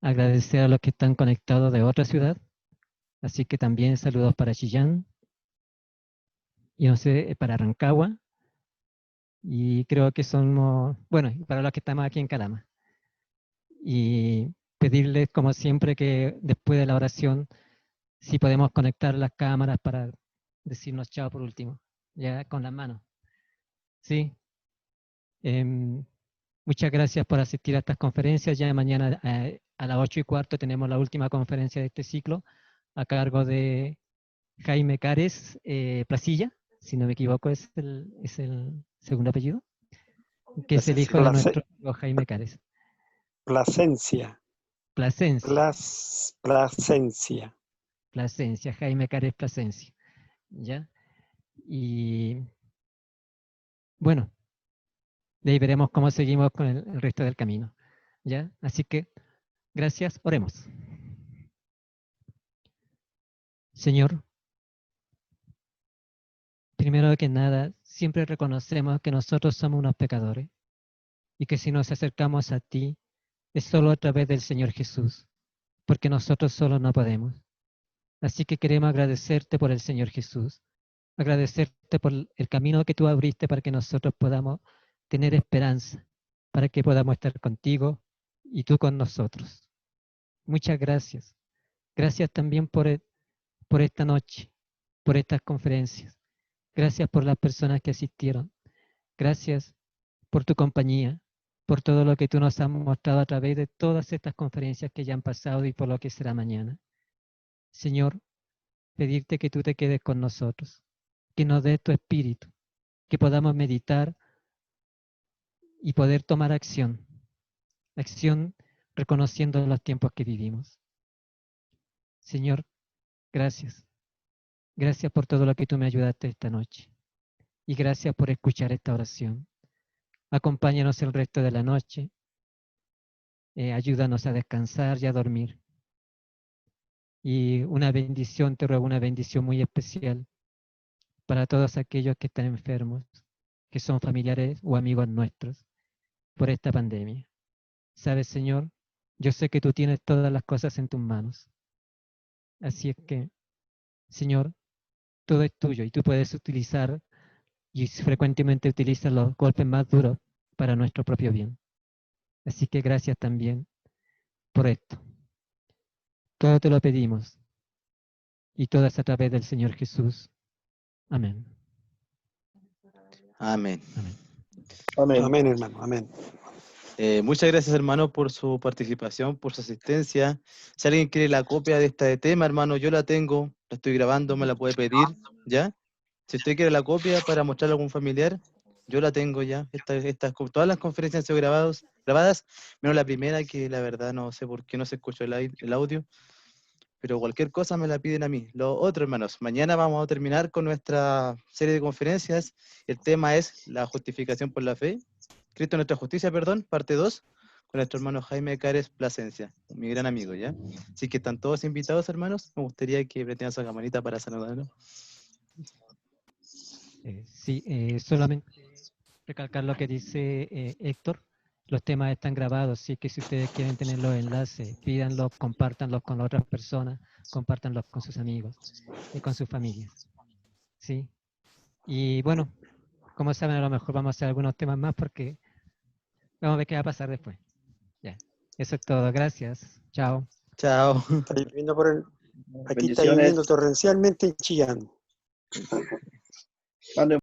Speaker 2: agradecer a los que están conectados de otra ciudad, así que también saludos para Chillán, y no sé, para Rancagua, y creo que somos, bueno, y para los que estamos aquí en Calama. Y pedirles, como siempre, que después de la oración, si podemos conectar las cámaras para decirnos chao por último, ya con las manos. Sí. Muchas gracias por asistir a estas conferencias. Ya mañana a las 8:15 tenemos la última conferencia de este ciclo a cargo de Jaime Cares Placilla, si no me equivoco es el segundo apellido, que es el hijo de nuestro amigo Jaime Cares.
Speaker 3: Plasencia.
Speaker 2: Plasencia.
Speaker 3: Plasencia.
Speaker 2: Plasencia, Jaime Cares Plasencia. ¿Ya? Y bueno, de ahí veremos cómo seguimos con el resto del camino. ¿Ya? Así que, gracias, oremos. Señor, primero que nada, siempre reconocemos que nosotros somos unos pecadores y que si nos acercamos a ti es solo a través del Señor Jesús, porque nosotros solos no podemos. Así que queremos agradecerte por el Señor Jesús, agradecerte por el camino que tú abriste para que nosotros podamos tener esperanza, para que podamos estar contigo y tú con nosotros. Muchas gracias. Gracias también por esta noche, por estas conferencias. Gracias por las personas que asistieron. Gracias por tu compañía, por todo lo que tú nos has mostrado a través de todas estas conferencias que ya han pasado y por lo que será mañana. Señor, pedirte que tú te quedes con nosotros, que nos des tu espíritu, que podamos meditar y poder tomar acción reconociendo los tiempos que vivimos. Señor, gracias. Gracias por todo lo que tú me ayudaste esta noche. Y gracias por escuchar esta oración. Acompáñanos el resto de la noche. Ayúdanos a descansar y a dormir. Y una bendición, te ruego una bendición muy especial para todos aquellos que están enfermos, que son familiares o amigos nuestros por esta pandemia. Sabes, Señor, yo sé que tú tienes todas las cosas en tus manos. Así es que, Señor, todo es tuyo y tú puedes utilizar y frecuentemente utilizas los golpes más duros para nuestro propio bien. Así que gracias también por esto. Todo te lo pedimos y todo es a través del Señor Jesús. Amén.
Speaker 1: Amén.
Speaker 2: Amén.
Speaker 5: Amén.
Speaker 3: Amén, hermano, amén.
Speaker 1: Muchas gracias, hermano, por su participación, por su asistencia. Si alguien quiere la copia de este tema, hermano, yo la tengo, la estoy grabando, me la puede pedir, ¿ya? Si usted quiere la copia para mostrarle a algún familiar, yo la tengo ya. Todas las conferencias han sido grabadas, menos la primera, que la verdad no sé por qué no se escuchó el audio, pero cualquier cosa me la piden a mí. Lo otro, hermanos, mañana vamos a terminar con nuestra serie de conferencias. El tema es la justificación por la fe. Cristo nuestra justicia, perdón, parte 2, con nuestro hermano Jaime Cares Plasencia, mi gran amigo, ¿ya? Así que están todos invitados, hermanos. Me gustaría que prendieran esa camarita para saludarlo.
Speaker 2: Sí, solamente recalcar lo que dice Héctor. Los temas están grabados, así que si ustedes quieren tener los enlaces, pídanlos, compártanlos con otras personas, compártanlos con sus amigos y con sus familias. ¿Sí? Y bueno, como saben, a lo mejor vamos a hacer algunos temas más porque vamos a ver qué va a pasar después. Ya, eso es todo. Gracias. Chao.
Speaker 1: Chao.
Speaker 3: Está lloviendo aquí está
Speaker 5: Bendiciones.
Speaker 3: lloviendo torrencialmente en Chillán.
Speaker 5: Mande